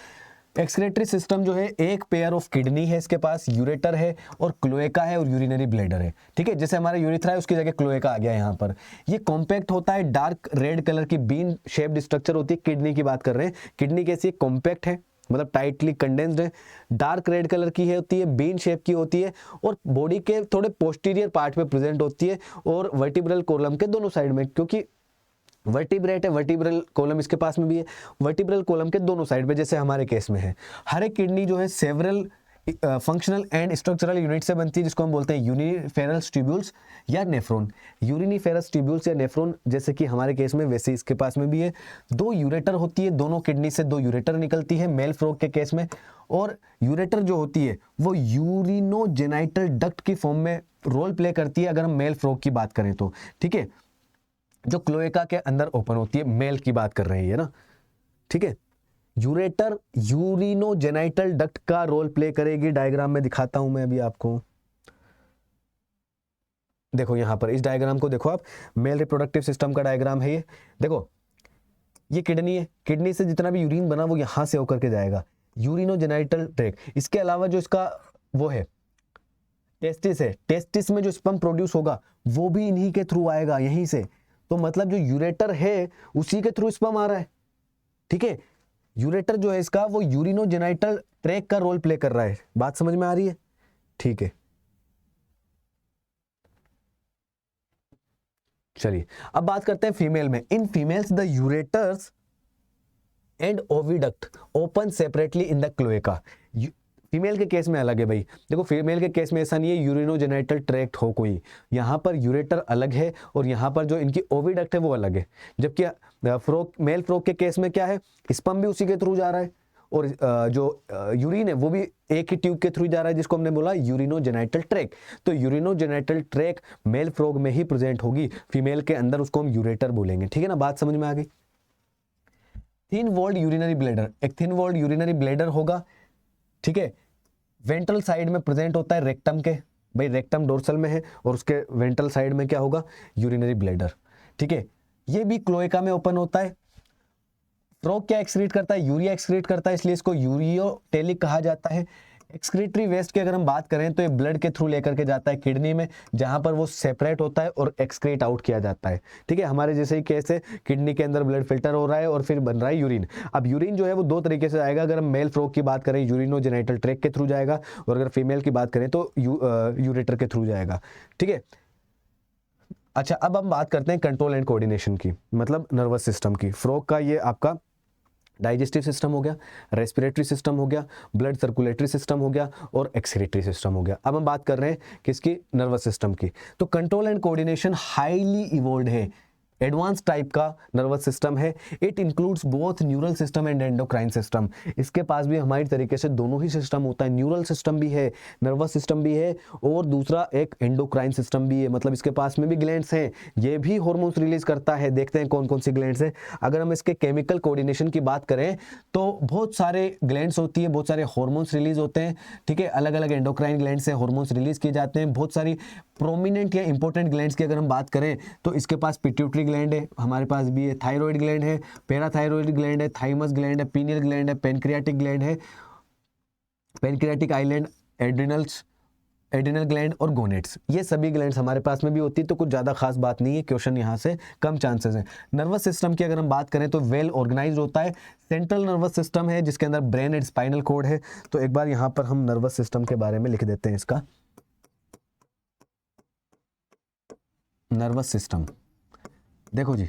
एक्सक्रीटरी सिस्टम जो है, एक पेयर ऑफ किडनी है इसके पास, यूरेटर है और क्लोएका है और यूरिनरी ब्लैडर है। ठीक है, जैसे हमारा यूरिथ्रा है उसकी जगह क्लोएका आ गया यहाँ पर। ये कॉम्पैक्ट होता है, डार्क रेड कलर की बीन शेप्ड स्ट्रक्चर होती है। किडनी की बात कर रहे हैं, किडनी कैसी कॉम्पैक्ट है, मतलब टाइटली कंडेंस्ड है, डार्क रेड कलर की होती है, बीन शेप की होती है, और बॉडी के थोड़े पोस्टीरियर पार्ट में प्रेजेंट होती है, और वर्टिब्रल कॉलम के दोनों साइड में, क्योंकि वर्टिब्रेट है, वर्टिब्रल कॉलम इसके पास में भी है, वर्टिब्रल कॉलम के दोनों साइड पे, जैसे हमारे केस में है। हर एक किडनी जो है several functional and structural unit से बनती है, जिसको हम बोलते हैं यूरिनिफेरस ट्यूब्यूल्स या नेफ्रॉन। यूरिनिफेरस ट्यूब्यूल्स या नेफ्रॉन, जैसे कि हमारे केस में वैसे इसके पास में भी है। 2 यूरेटर होती है, दोनों किडनी से 2 यूरेटर निकलती है मेल फ्रॉग के केस में, और यूरेटर जो होती है वो यूरिनोजेनाइटल डक्ट की फॉर्म में रोल प्ले करती है अगर हम मेल फ्रॉग की बात करें तो, ठीक है, जो क्लोएका के अंदर ओपन होती है, मेल की बात कर रहे हैं ना, ठीक है। यूरेटर यूरिनोजेनाइटल डक्ट का रोल प्ले करेगी, डायग्राम में दिखाता हूं मैं अभी आपको। देखो यहां पर इस डायग्राम को देखो आप, मेल रिप्रोडक्टिव सिस्टम का डायग्राम है ये। देखो ये किडनी है, किडनी से जितना भी यूरिन बना वो यहां से होकर के जाएगा, यूरिनोजेनाइटल ट्रैक्ट। इसके अलावा जो इसका वो है टेस्टिस है, टेस्टिस में जो स्पर्म प्रोड्यूस होगा वो भी इन्हीं के थ्रू आएगा, यहीं से। तो मतलब जो यूरेटर है उसी के थ्रू स्पर्म आ रहा है, ठीक है। यूरेटर जो है इसका वो यूरिनोजेनाइटल ट्रैक्ट का रोल प्ले कर रहा है। बात समझ में आ रही है? ठीक है, चलिए अब बात करते हैं फीमेल में। In females the ureters and oviduct open separately in the cloaca. Female के केस में अलग है भाई। देखो फीमेल के केस में ऐसा नहीं है यूरिनोजेनाइटल ट्रैक्ट हो कोई, यहाँ पर यूरेटर अलग है और यहाँ पर जो इनकी ओविडक्ट है वो अलग है। जबकि फ्रोक मेल फ्रोक के केस में क्या है, स्पर्म भी उसी के थ्रू जा रहा है और जो यूरिन है वो भी एक ही ट्यूब के थ्रू जा रहा है, जिसको हमने बोला यूरिनोजेनाइटल ट्रैक्ट। तो यूरिनोजेनाइटल ट्रैक्ट मेल फ्रोग में ही प्रेजेंट होगी, फीमेल के अंदर उसको हम यूरेटर बोलेंगे, ठीक है ना। बात समझ में आ गई। थिन वॉल्ड यूरिनरी ब्लैडर, एक थिन वॉल्ड यूरिनरी ब्लैडर होगा, ठीक है। वेंट्रल साइड में प्रेजेंट होता है रेक्टम के, भाई रेक्टम डोर्सल में है और उसके वेंट्रल साइड में क्या होगा, यूरिनरी ब्लैडर, ठीक है। ये भी क्लोएका में ओपन होता है। फ्रॉग क्या एक्सक्रीट करता है, यूरिया एक्सक्रीट करता है, इसलिए इसको यूरियोटेलिक कहा जाता है। एक्सक्रीटरी वेस्ट की अगर हम बात करें तो ये ब्लड के थ्रू लेकर के जाता है किडनी में, जहां पर वो सेपरेट होता है और एक्सक्रीट आउट किया जाता है, ठीक है। हमारे जैसे ही केस है, किडनी के अंदर ब्लड फिल्टर हो रहा है और फिर बन रहा है यूरिन। अब यूरिन जो है वो दो तरीके से आएगा। अगर हम मेल फ्रॉग की बात करें यूरिनोजेनाइटल ट्रैक्ट के थ्रू जाएगा, और अगर फीमेल की बात करें तो यूरेटर के थ्रू जाएगा, ठीक है। अच्छा अब हम बात करते हैं कंट्रोल एंड कोऑर्डिनेशन की, मतलब नर्वस सिस्टम की। फ्रॉग का ये आपका डाइजेस्टिव सिस्टम हो गया, रेस्पिरेटरी सिस्टम हो गया, ब्लड सर्कुलेटरी सिस्टम हो गया और एक्सक्रीटरी सिस्टम हो गया। अब हम बात कर रहे हैं किसकी, नर्वस सिस्टम की। तो control and coordination highly evolved है, एडवांस टाइप का नर्वस सिस्टम है। It includes both neural system and endocrine system. इसके पास भी हमारी तरीके से दोनों ही सिस्टम होता है, न्यूरल सिस्टम भी है, नर्वस सिस्टम भी है और दूसरा एक एंडोक्राइन सिस्टम भी है, मतलब इसके पास में भी ग्लैंड्स हैं, ये भी हार्मोन्स रिलीज करता है। देखते हैं कौन कौन सी ग्लैंड्स हैं। अगर हम इसके केमिकल कोऑर्डिनेशन की बात करें तो बहुत सारे ग्लैंड्स होती है, बहुत सारे हार्मोन्स रिलीज होते हैं, ठीक है। अलग अलग एंडोक्राइन ग्लैंड से हार्मोन्स रिलीज किए जाते हैं। बहुत सारी प्रोमिनेंट या इंपॉर्टेंट ग्लैंड्स की अगर हम बात करें तो इसके पास पिट्यूटरी ग्लैंड है, हमारे पास भी है थायराइड ग्लैंड है, पैराथायराइड ग्लैंड है, थाइमस ग्लैंड है, पीनियल ग्लैंड है, पेनक्रियाटिक ग्लैंड है, पेनक्रियाटिक आइलैंड, एड्रिनल्स, एड्रिनल ग्लैंड और गोनेट्स। ये सभी ग्लैंड्स हमारे पास में भी होती है, तो कुछ ज़्यादा खास बात नहीं है, क्वेश्चन यहाँ से कम चांसेस हैं। नर्वस सिस्टम की अगर हम बात करें तो वेल ऑर्गेनाइज होता है। सेंट्रल नर्वस सिस्टम है जिसके अंदर ब्रेन एंड स्पाइनल कोड है। तो एक बार यहाँ पर हम नर्वस सिस्टम के बारे में लिख देते हैं इसका। नर्वस सिस्टम, देखो जी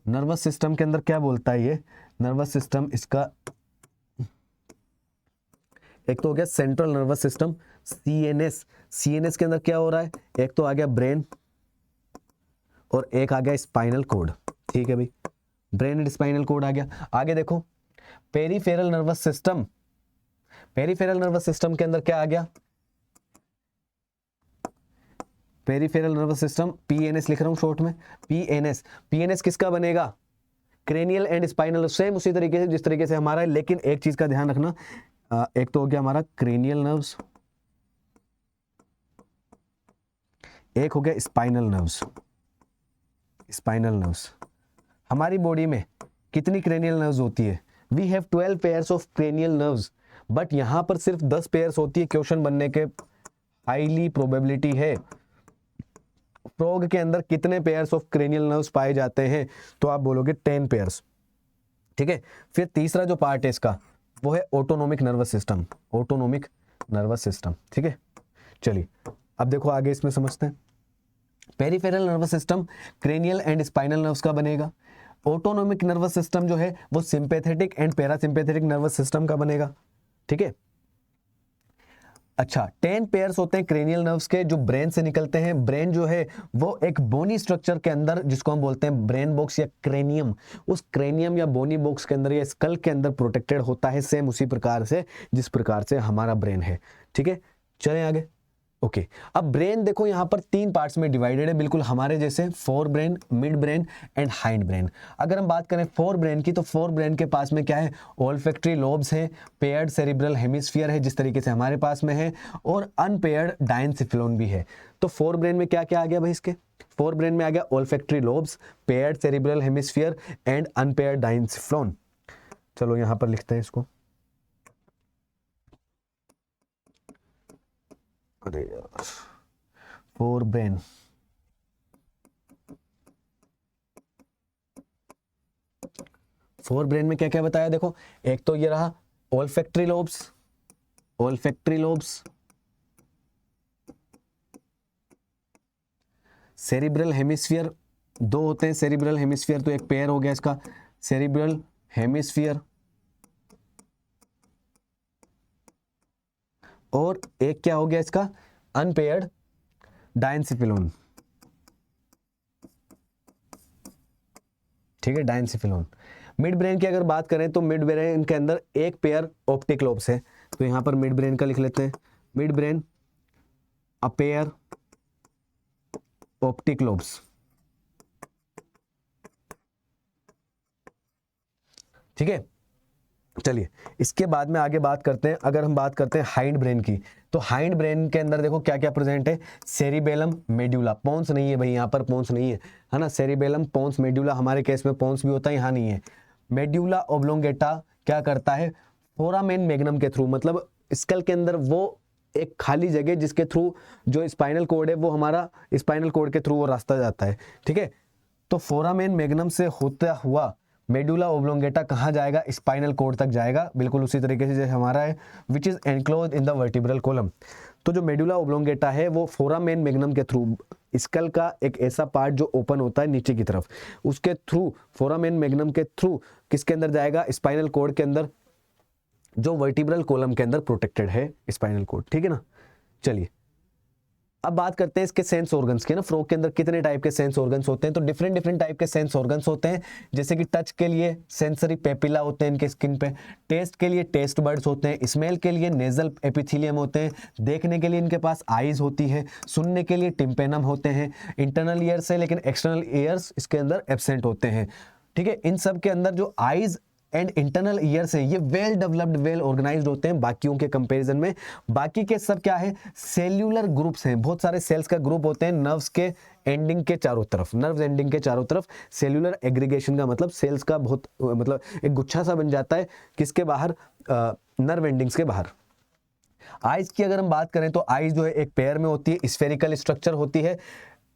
नर्वस सिस्टम के अंदर क्या बोलता है ये नर्वस सिस्टम, इसका एक तो हो गया central nervous system, CNS. CNS के अंदर क्या हो रहा है, एक तो आ गया ब्रेन और एक आ गया स्पाइनल कोड, ठीक है भाई, ब्रेन एंड स्पाइनल कोड आ गया। आगे देखो peripheral nervous system, peripheral nervous system के अंदर क्या आ गया, पेरिफेरल नर्वस सिस्टम, पीएनएस लिख रहा हूं शॉर्ट में, पीएनएस। पीएनएस किसका बनेगा, क्रेनियल एंड स्पाइनल, सेम उसी तरीके से जिस तरीके से हमारा है, लेकिन एक चीज का ध्यान रखना, एक तो हो गया हमारा क्रेनियल नर्व्स, एक हो गया स्पाइनल नर्व्स। स्पाइनल नर्व्स, हमारी बॉडी में कितनी क्रेनियल नर्व्स होती है, we have 12 pairs of cranial nerves, but यहां पर सिर्फ 10 पेयर्स होती है। क्वेश्चन बनने के हाईली प्रोबेबिलिटी है। फ्रॉग के अंदर कितने पेयर्स ऑफ क्रेनियल नर्व्स पाए जाते हैं, तो आप बोलोगे 10 पेयर्स, ठीक है। फिर तीसरा जो पार्ट है इसका वो है autonomic nervous system, autonomic nervous system, ठीक है। चलिए अब देखो आगे इसमें समझते हैं। Peripheral nervous system cranial and spinal nerves का बनेगा। ऑटोनोमिक नर्वस सिस्टम जो है वो sympathetic and parasympathetic nervous system का बनेगा, ठीक है। अच्छा 10 पेयर्स होते हैं क्रेनियल नर्व्स के जो ब्रेन से निकलते हैं। ब्रेन जो है वो एक बोनी स्ट्रक्चर के अंदर, जिसको हम बोलते हैं ब्रेन बॉक्स या क्रेनियम, उस क्रेनियम या बोनी बॉक्स के अंदर या स्कल के अंदर प्रोटेक्टेड होता है, सेम उसी प्रकार से जिस प्रकार से हमारा ब्रेन है, ठीक है। चलें आगे। ओके अब ब्रेन देखो यहाँ पर 3 पार्ट्स में डिवाइडेड है, बिल्कुल हमारे जैसे, fore brain, mid brain and hind brain. अगर हम बात करें फोर ब्रेन की, तो फोर ब्रेन के पास में क्या है, ओल्फैक्टरी लोब्स है, पेयर्ड सेरिब्रल हेमिस्फीयर है जिस तरीके से हमारे पास में है, और अनपेयर्ड डायंसिफिलोन भी है। तो फोर ब्रेन में क्या क्या आ गया भाई, इसके फोर ब्रेन में आ गया olfactory lobes, paired cerebral hemisphere and unpaired diencephalon. चलो यहां पर लिखते हैं इसको, अरे यार, फोर ब्रेन, फोर ब्रेन में क्या क्या बताया देखो, एक तो ये रहा olfactory lobes, olfactory lobes, cerebral hemisphere, दो होते हैं सेरिब्रल हेमिस्फीयर, तो एक पेयर हो गया इसका सेरिब्रल हेमिस्फीयर, और एक क्या हो गया इसका, अनपेयर्ड डायंसिफिलोन। ठीक है, डायंसिफिलोन। मिड ब्रेन की अगर बात करें तो मिड ब्रेन के अंदर एक पेयर ऑप्टिक लोब्स है, तो यहां पर मिड ब्रेन का लिख लेते हैं, mid brain a pair optic lobes. ठीक है, चलिए इसके बाद में आगे बात करते हैं। अगर हम बात करते हैं हाइंड ब्रेन की, तो हाइंड ब्रेन के अंदर देखो क्या क्या प्रेजेंट है, सेरिबेलम, मेड्यूला, पोन्स नहीं है भाई, यहाँ पर पोन्स नहीं है ना, सेरिबेलम, पोन्स, मेड्यूला, हमारे केस में पोन्स भी होता है, यहाँ नहीं है। मेड्यूला ओब्लोंगेटा क्या करता है, फोरामेन मैग्नम के थ्रू, मतलब स्कल के अंदर वो एक खाली जगह जिसके थ्रू जो स्पाइनल कोड है वो हमारा स्पाइनल कोड के थ्रू वो रास्ता जाता है। ठीक है, तो फोरामेन मैग्नम से होता हुआ मेडुला ओब्लोंगेटा कहाँ जाएगा, स्पाइनल कोड तक जाएगा, बिल्कुल उसी तरीके से जैसे हमारा है, which is enclose in the vertebral column. तो जो मेडुला ओब्लोंगेटा है वो फोरामेन मैग्नम के थ्रू, स्कल का एक ऐसा पार्ट जो ओपन होता है नीचे की तरफ, उसके थ्रू, फोरामेन मैग्नम के थ्रू किसके अंदर जाएगा, स्पाइनल कोड के अंदर, जो वर्टिब्रल कॉलम के अंदर प्रोटेक्टेड है स्पाइनल कोड। ठीक है ना, चलिए अब बात करते हैं इसके सेंस ऑर्गन्स के ना, फ्रॉग के अंदर कितने टाइप के सेंस ऑर्गन्स होते हैं, तो डिफरेंट डिफरेंट टाइप के सेंस ऑर्गन्स होते हैं, जैसे कि टच के लिए सेंसरी पेपिला होते हैं इनके स्किन पे, टेस्ट के लिए टेस्ट बर्ड्स होते हैं, स्मेल के लिए नेजल एपिथेलियम होते हैं, देखने के लिए इनके पास आईज होती है, सुनने के लिए टिम्पेनम होते हैं, इंटरनल ईयर्स है लेकिन एक्सटर्नल ईयर्स इसके अंदर एब्सेंट होते हैं। ठीक है, इन सब के अंदर जो आईज एंड इंटरनल ईयर्स हैं ये वेल डेवलप्ड, वेल ऑर्गेनाइज्ड होते हैं बाकियों के कंपैरिजन में। बाकी के सब क्या है, सेल्यूलर ग्रुप्स हैं, बहुत सारे सेल्स का ग्रुप होते हैं नर्व्स के एंडिंग के चारों तरफ, नर्व्स एंडिंग के चारों तरफ। सेल्यूलर एग्रीगेशन का मतलब सेल्स का बहुत मतलब एक गुच्छा सा बन जाता है, किसके बाहर, नर्व एंडिंग्स के बाहर। आइज की अगर हम बात करें तो आइज जो है एक पेयर में होती है, स्फेरिकल स्ट्रक्चर होती है।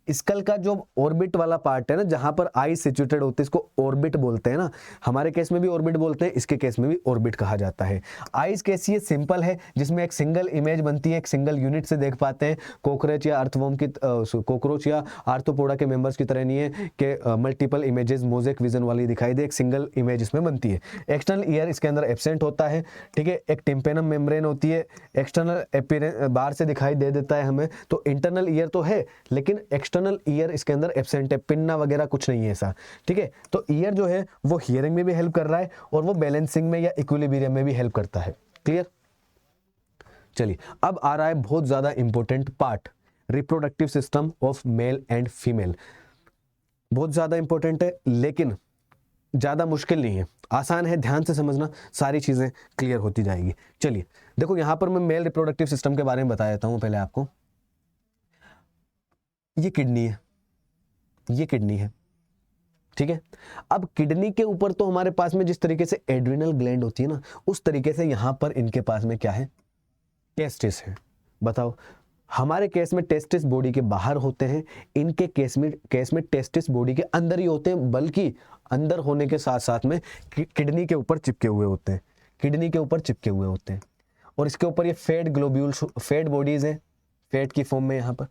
स्कल का जो ऑर्बिट वाला पार्ट है ना, जहां पर आई सिचुएटेड होती है, इसको ऑर्बिट बोलते हैं ना, हमारे केस में भी ऑर्बिट बोलते हैं, इसके केस में भी ऑर्बिट कहा जाता है। आईज कैसी है, सिंपल है, जिसमें एक सिंगल इमेज बनती है, एक सिंगल यूनिट से देख पाते हैं। कॉकरोच या अर्थवर्म की, कॉकरोच या आर्थ्रोपोडा के मेंबर्स की तरह नहीं है कि मल्टीपल इमेजेस मोजेक विजन वाली दिखाई दे, एक सिंगल इमेज इसमें बनती है। एक्सटर्नल ईयर इसके अंदर एब्सेंट होता है। ठीक है, एक टिम्पेनम मेम्ब्रेन होती है, एक्सटर्नल अपीयरेंस बाहर से दिखाई दे देता है हमें, तो इंटरनल ईयर तो है लेकिन एक्सटर्नल ईयर इसके अंदर एब्सेंट है, पिन्ना वगैरह कुछ नहीं है ऐसा। ठीक है, तो ईयर जो है वो हियरिंग में भी हेल्प कर रहा है और वो बैलेंसिंग में या इक्विलिब्रियम में भी हेल्प करता है। क्लियर, चलिए अब आ रहा है बहुत ज्यादा important part, reproductive system of male and female. बहुत ज्यादा इंपॉर्टेंट है लेकिन ज्यादा मुश्किल नहीं है, आसान है, ध्यान से समझना, सारी चीजें क्लियर होती जाएगी। चलिए देखो यहां पर मैं मेल रिप्रोडक्टिव सिस्टम के बारे में बता देता हूं पहले आपको। ये किडनी है, ये किडनी है। ठीक है, अब किडनी के ऊपर तो हमारे पास में जिस तरीके से एड्रिनल ग्लैंड होती है ना, उस तरीके से यहां पर इनके पास में क्या है, टेस्टिस है। बताओ, हमारे केस में टेस्टिस बॉडी के बाहर होते हैं, इनके केस में टेस्टिस बॉडी के अंदर ही होते हैं, बल्कि अंदर होने के साथ साथ में किडनी के ऊपर चिपके हुए होते हैं, किडनी के ऊपर चिपके हुए होते हैं। और इसके ऊपर ये फेट ग्लोब्यूल्स, फेट बॉडीज है, फेट की फॉर्म में यहाँ पर।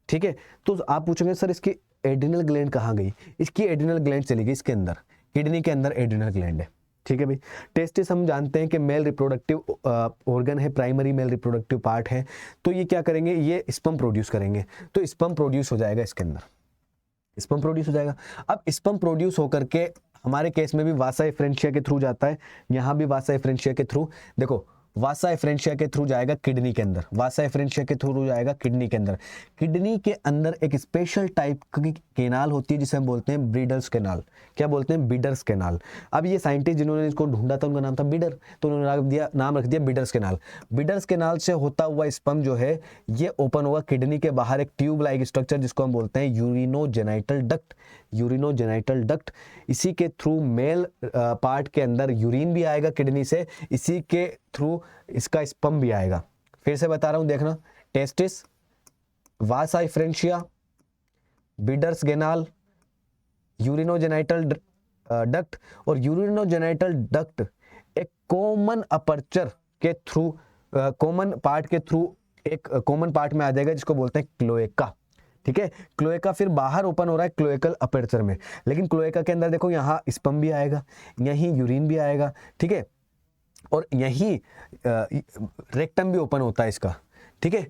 ठीक है, तो आप पूछोगे सर इसकी एड्रिनल ग्लैंड कहाँ गई, इसकी एड्रिनल ग्लैंड चली गई इसके अंदर, किडनी के अंदर एड्रिनल ग्लैंड है। ठीक है भाई, टेस्टिस हम जानते हैं कि मेल रिप्रोडक्टिव ऑर्गन है, प्राइमरी मेल रिप्रोडक्टिव पार्ट है, तो ये क्या करेंगे, ये स्पर्म प्रोड्यूस करेंगे, तो स्पर्म प्रोड्यूस हो जाएगा इसके अंदर, स्पर्म प्रोड्यूस हो जाएगा। अब स्पर्म प्रोड्यूस होकर के हमारे केस में भी वासा एफरेंशिया के थ्रू जाता है, यहाँ भी वासा एफरेंशिया के थ्रू। देखो वासा एफरेंशिया के थ्रू जाएगा किडनी के अंदर, वासा एफरेंशिया के थ्रू जाएगा किडनी के अंदर। किडनी के अंदर एक स्पेशल टाइप की केनाल होती है जिसे हम बोलते हैं ब्रीडर्स केनाल। क्या बोलते हैं? Bidder's canal. अब ये साइंटिस्ट जिन्होंने इसको ढूंढा था उनका नाम था बीडर, तो उन्होंने नाम रख दिया बीडर्स केनाल। बीडर्स केनाल से होता हुआ स्पर्म जो है ये ओपन होगा किडनी के बाहर, एक ट्यूब लाइक स्ट्रक्चर जिसको हम बोलते हैं यूरिनोजेनाइटल डक्ट, यूरिनोजेनाइटल डक्ट। इसी के थ्रू मेल पार्ट के अंदर यूरिन भी आएगा किडनी से, इसी के थ्रू इसका स्पर्म भी आएगा। फिर से बता रहा हूं, देखना, testis, vasa efferentia, Bidder's canal, urinogenital duct. और यूरिनोजेनाइटल डक्ट एक कॉमन अपर्चर के थ्रू, कॉमन पार्ट के थ्रू एक कॉमन पार्ट में आ जाएगा जिसको बोलते हैं क्लोएका। ठीक है, क्लोएका फिर बाहर ओपन हो रहा है क्लोएकल अपर्चर में, लेकिन क्लोएका के अंदर देखो यहाँ स्पर्म भी आएगा, यहीं यूरिन भी आएगा। ठीक है, और यहीं रेक्टम भी ओपन होता है इसका। ठीक है,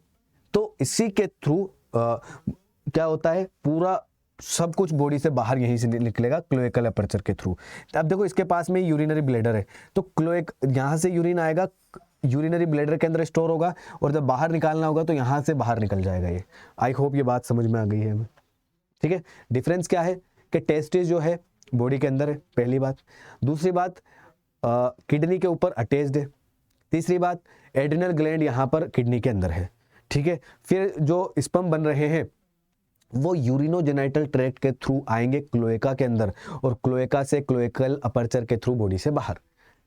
तो इसी के थ्रू क्या होता है, पूरा सब कुछ बॉडी से बाहर यहीं से निकलेगा क्लोएकल अपर्चर के थ्रू। अब देखो इसके पास में यूरिनरी ब्लैडर है, तो क्लोएक यहाँ से यूरिन आएगा, यूरिनरी ब्लैडर के अंदर स्टोर होगा, और जब बाहर निकालना होगा तो यहाँ से बाहर निकल जाएगा ये। आई होप ये बात समझ में आ गई है हमें। ठीक है, डिफरेंस क्या है कि टेस्टिस जो है बॉडी के अंदर है, पहली बात। दूसरी बात, किडनी के ऊपर अटैच्ड है। तीसरी बात, एड्रिनल ग्लैंड यहाँ पर किडनी के अंदर है। ठीक है, फिर जो स्पर्म बन रहे हैं वो यूरिनोजेनाइटल ट्रैक्ट के थ्रू आएंगे क्लोएका के अंदर, और क्लोएका से क्लोएकल अपर्चर के थ्रू बॉडी से बाहर।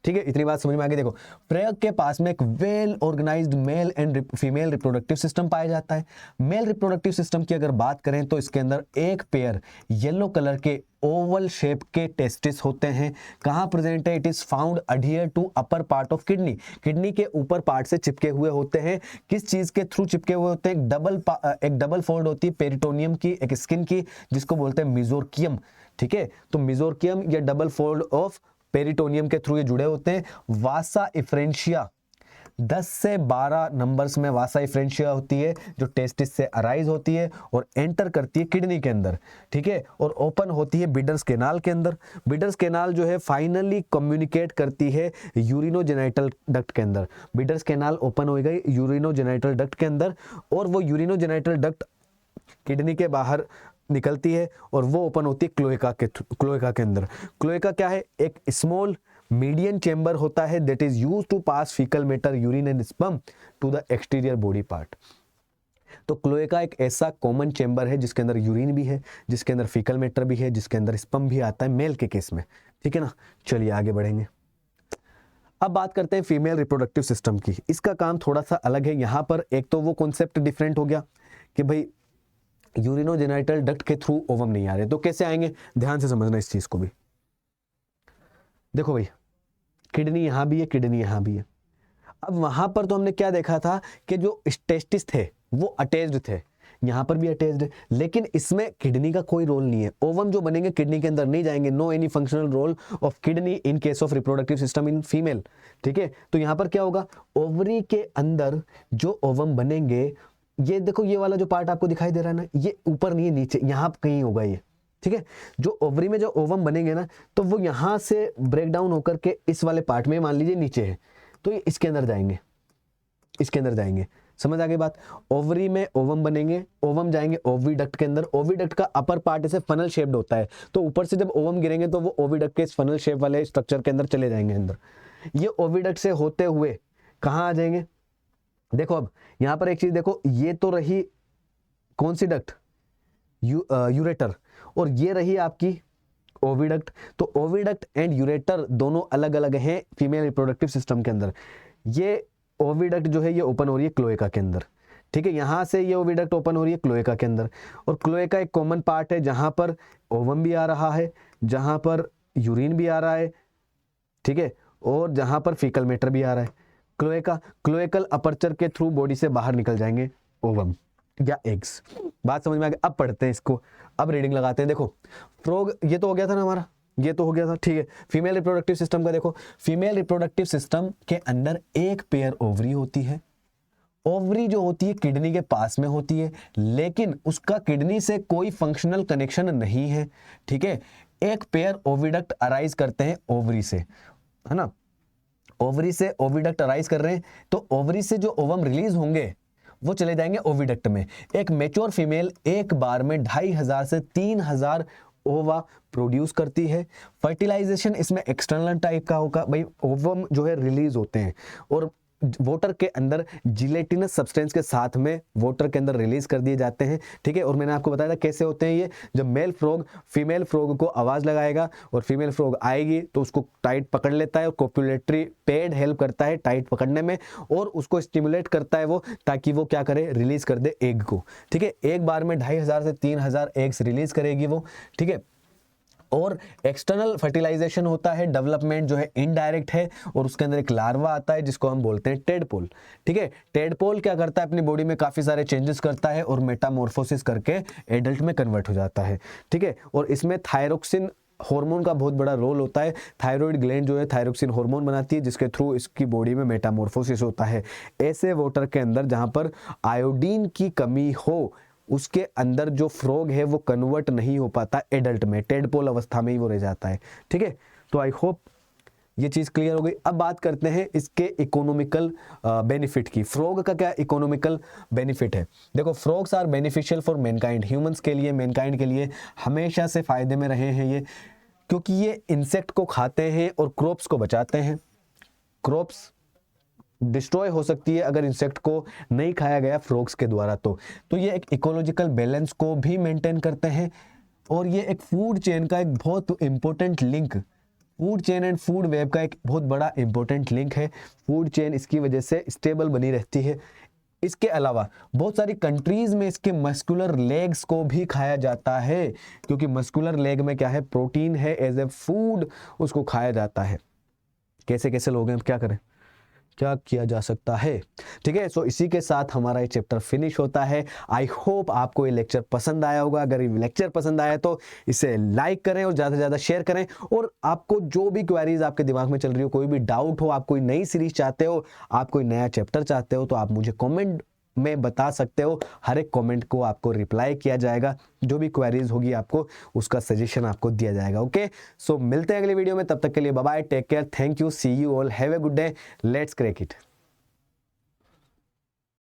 ठीक है, इतनी बात समझ में आ गई। देखो, प्रयोग के पास में एक well organised male and female reproductive system पाया जाता है। मेल रिप्रोडक्टिव सिस्टम की अगर बात करें तो इसके अंदर एक पेयर येलो कलर के ओवल शेप के टेस्टिस होते हैं। कहाँ प्रेजेंट है? It is found adhere to upper part of kidney, kidney के ऊपर पार्ट से चिपके हुए होते हैं। किस चीज के थ्रू चिपके हुए होते हैं? एक डबल फोल्ड होती है पेरिटोनियम की, एक स्किन की, जिसको बोलते हैं मिजोरकियम। ठीक है, तो मिजोरकियम या डबल फोल्ड ऑफ पेरिटोनियम के थ्रू ये जुड़े होते हैं। वासा एफरेंशिया 10 से 12 नंबर्स में वासा एफरेंशिया होती है जो टेस्टिस से अराइज होती है और एंटर करती है किडनी के अंदर। ठीक है, और ओपन होती है बीडर्स केनाल के अंदर। बीडर्स केनाल जो है फाइनली कम्युनिकेट करती है यूरिनोजेनाइटल डक्ट के अंदर। बीडर्स केनाल ओपन हो गई यूरिनोजेनाइटल डक्ट के अंदर, और वो यूरिनोजेनाइटल डक्ट किडनी के बाहर निकलती है और वो ओपन होती है क्लोएका के अंदर। क्लोएका क्या है? एक स्मॉल मीडियन चेंबर होता है that is used to pass faecal matter, urine and sperm to the exterior body part. तो क्लोएका एक ऐसा कॉमन चेंबर है जिसके अंदर यूरिन भी है, जिसके अंदर फीकल मैटर भी है, जिसके अंदर स्पर्म भी आता है मेल के केस में। ठीक है ना, चलिए आगे बढ़ेंगे। अब बात करते हैं फीमेल रिप्रोडक्टिव सिस्टम की। इसका काम थोड़ा सा अलग है। यहाँ पर एक तो वो कॉन्सेप्ट डिफरेंट हो गया कि भाई यूरिनोजेनाइटल डक्ट के थ्रू ओवम नहीं आ रहे, तो कैसे आएंगे? ध्यान से समझना इस चीज को भी। देखो भाई, किडनी यहां भी है, किडनी यहां भी है। अब वहां पर तो हमने क्या देखा था कि जो टेस्टिस थे वो अटैच्ड थे, यहां पर भी अटैच्ड है, लेकिन इसमें किडनी का कोई रोल नहीं है। ओवम जो बनेंगे किडनी के अंदर नहीं जाएंगे। No any functional role of kidney in case of reproductive system in female. ठीक है, तो यहां पर क्या होगा? ओवरी के अंदर जो ओवम बनेंगे, ये देखो ये वाला जो पार्ट आपको दिखाई दे रहा है ना, ये ऊपर नहीं है, नीचे यहां कहीं होगा ये। ठीक है, जो ओवरी में जो ओवम बनेंगे ना, तो वो यहां से ब्रेक डाउन होकर के इस वाले पार्ट में, मान लीजिए नीचे है, तो ये इसके अंदर जाएंगे, इसके अंदर जाएंगे। समझ आ गई बात? ओवरी में ओवम बनेंगे, ओवम जाएंगे ओविडक्ट के अंदर। ओविडक्ट का अपर पार्ट ऐसे फनल शेप्ड होता है, तो ऊपर से जब ओवम गिरेंगे तो वो ओविडक्ट के इस फनल शेप वाले स्ट्रक्चर के अंदर चले जाएंगे अंदर। ये ओविडक्ट से होते हुए कहां आ जाएंगे? देखो अब यहां पर एक चीज देखो, ये तो रही कौन सी डक्ट? यूरेटर, और ये रही आपकी ओविडक्ट। तो ओविडक्ट एंड यूरेटर दोनों अलग अलग हैं फीमेल रिप्रोडक्टिव सिस्टम के अंदर। ये ओविडक्ट जो है ये ओपन हो रही है क्लोएका के अंदर। ठीक है, यहां से ये ओविडक्ट ओपन हो रही है क्लोएका के अंदर, और क्लोएका एक कॉमन पार्ट है जहां पर ओवम भी आ रहा है, जहां पर यूरिन भी आ रहा है। ठीक है, और जहां पर फीकल मैटर भी आ रहा है। क्लोएका, क्लोएकल अपर्चर के थ्रू बॉडी से बाहर निकल जाएंगे ओवम या एग्स। बात समझ में आ गई? अब पढ़ते हैं इसको, अब रीडिंग लगाते हैं। देखो फ्रॉग, ये तो हो गया था ना हमारा, ये तो हो गया था। ठीक है, फीमेल रिप्रोडक्टिव सिस्टम का देखो, फीमेल रिप्रोडक्टिव सिस्टम के अंदर एक पेयर ओवरी होती है। ओवरी जो होती है किडनी के पास में होती है, लेकिन उसका किडनी से कोई फंक्शनल कनेक्शन नहीं है। ठीक है, एक पेयर ओविडक्ट अराइज करते हैं ओवरी से, है ना। ओवरी से ओविडक्ट अराइज कर रहे हैं, तो ओवरी से जो ओवम रिलीज होंगे वो चले जाएंगे ओविडक्ट में। एक मैच्योर फीमेल एक बार में 2500 से 3000 ओवा प्रोड्यूस करती है। फर्टिलाइजेशन इसमें एक्सटर्नल टाइप का होगा, भाई ओवम जो है रिलीज होते हैं और वोटर के अंदर जिलेटिनस सब्सटेंस के साथ में वोटर के अंदर रिलीज कर दिए जाते हैं, ठीक है। और मैंने आपको बताया था कैसे होते हैं ये, जब मेल फ्रॉग फीमेल फ्रॉग को आवाज लगाएगा और फीमेल फ्रॉग आएगी तो उसको टाइट पकड़ लेता है और कोपुलेटरी पैड हेल्प करता है टाइट पकड़ने में और उसको स्टिमुलेट करता है वो, ताकि वो क्या करे, रिलीज कर दे एग को, ठीक है। एक बार में 2500 से 3000 एग्स रिलीज करेगी वो, ठीक है। और एक्सटर्नल फर्टिलाइजेशन होता है, डेवलपमेंट जो है इनडायरेक्ट है और उसके अंदर एक लार्वा आता है जिसको हम बोलते हैं टेडपोल, ठीक है। टेडपोल क्या करता है, अपनी बॉडी में काफी सारे चेंजेस करता है और मेटामॉर्फोसिस करके एडल्ट में कन्वर्ट हो जाता है, ठीक है। और इसमें थायरोक्सिन हार्मोन का बहुत बड़ा रोल होता है। थायराइड ग्लैंड जो है थायरोक्सिन हार्मोन बनाती है जिसके थ्रू इसकी बॉडी में मेटामॉर्फोसिस होता है। ऐसे वाटर के अंदर जहां पर आयोडीन की कमी हो उसके अंदर जो फ्रॉग है वो कन्वर्ट नहीं हो पाता एडल्ट में, टेडपोल अवस्था में ही वो रह जाता है, ठीक है। तो आई होप ये चीज क्लियर हो गई। अब बात करते हैं इसके इकोनॉमिकल बेनिफिट की। फ्रॉग का क्या इकोनॉमिकल बेनिफिट है, देखो frogs are beneficial for mankind, humans के लिए, मैनकाइंड के लिए हमेशा से फायदे में रहे हैं ये, क्योंकि ये इंसेक्ट को खाते हैं और क्रॉप्स को बचाते हैं। क्रॉप्स डिस्ट्रॉय हो सकती है अगर इंसेक्ट को नहीं खाया गया फ्रॉग्स के द्वारा, तो ये एक इकोलॉजिकल बैलेंस को भी मेंटेन करते हैं और ये एक फूड चेन का एक बहुत important link, food chain and food web का एक बहुत बड़ा इंपॉर्टेंट लिंक है। फूड चेन इसकी वजह से स्टेबल बनी रहती है। इसके अलावा बहुत सारी कंट्रीज में इसके मस्कुलर लेग्स को भी खाया जाता है, क्योंकि मस्कुलर लेग में क्या है, प्रोटीन है, एज ए फूड उसको खाया जाता है। कैसे कैसे लोग हैं, क्या करें, क्या किया जा सकता है, ठीक है। सो इसी के साथ हमारा ये चैप्टर फिनिश होता है। आई होप आपको ये लेक्चर पसंद आया होगा। अगर ये लेक्चर पसंद आया तो इसे लाइक करें और ज़्यादा से ज़्यादा शेयर करें। और आपको जो भी क्वेरीज आपके दिमाग में चल रही हो, कोई भी डाउट हो, आप कोई नई सीरीज चाहते हो, आप कोई नया चैप्टर चाहते हो, तो आप मुझे कॉमेंट में बता सकते हो। हर एक कमेंट को आपको रिप्लाई किया जाएगा, जो भी क्वेरीज होगी आपको उसका सजेशन आपको दिया जाएगा। ओके, सो मिलते हैं अगले वीडियो में, तब तक के लिए bye bye, take care, thank you, see you all, have a good day, let's crack it.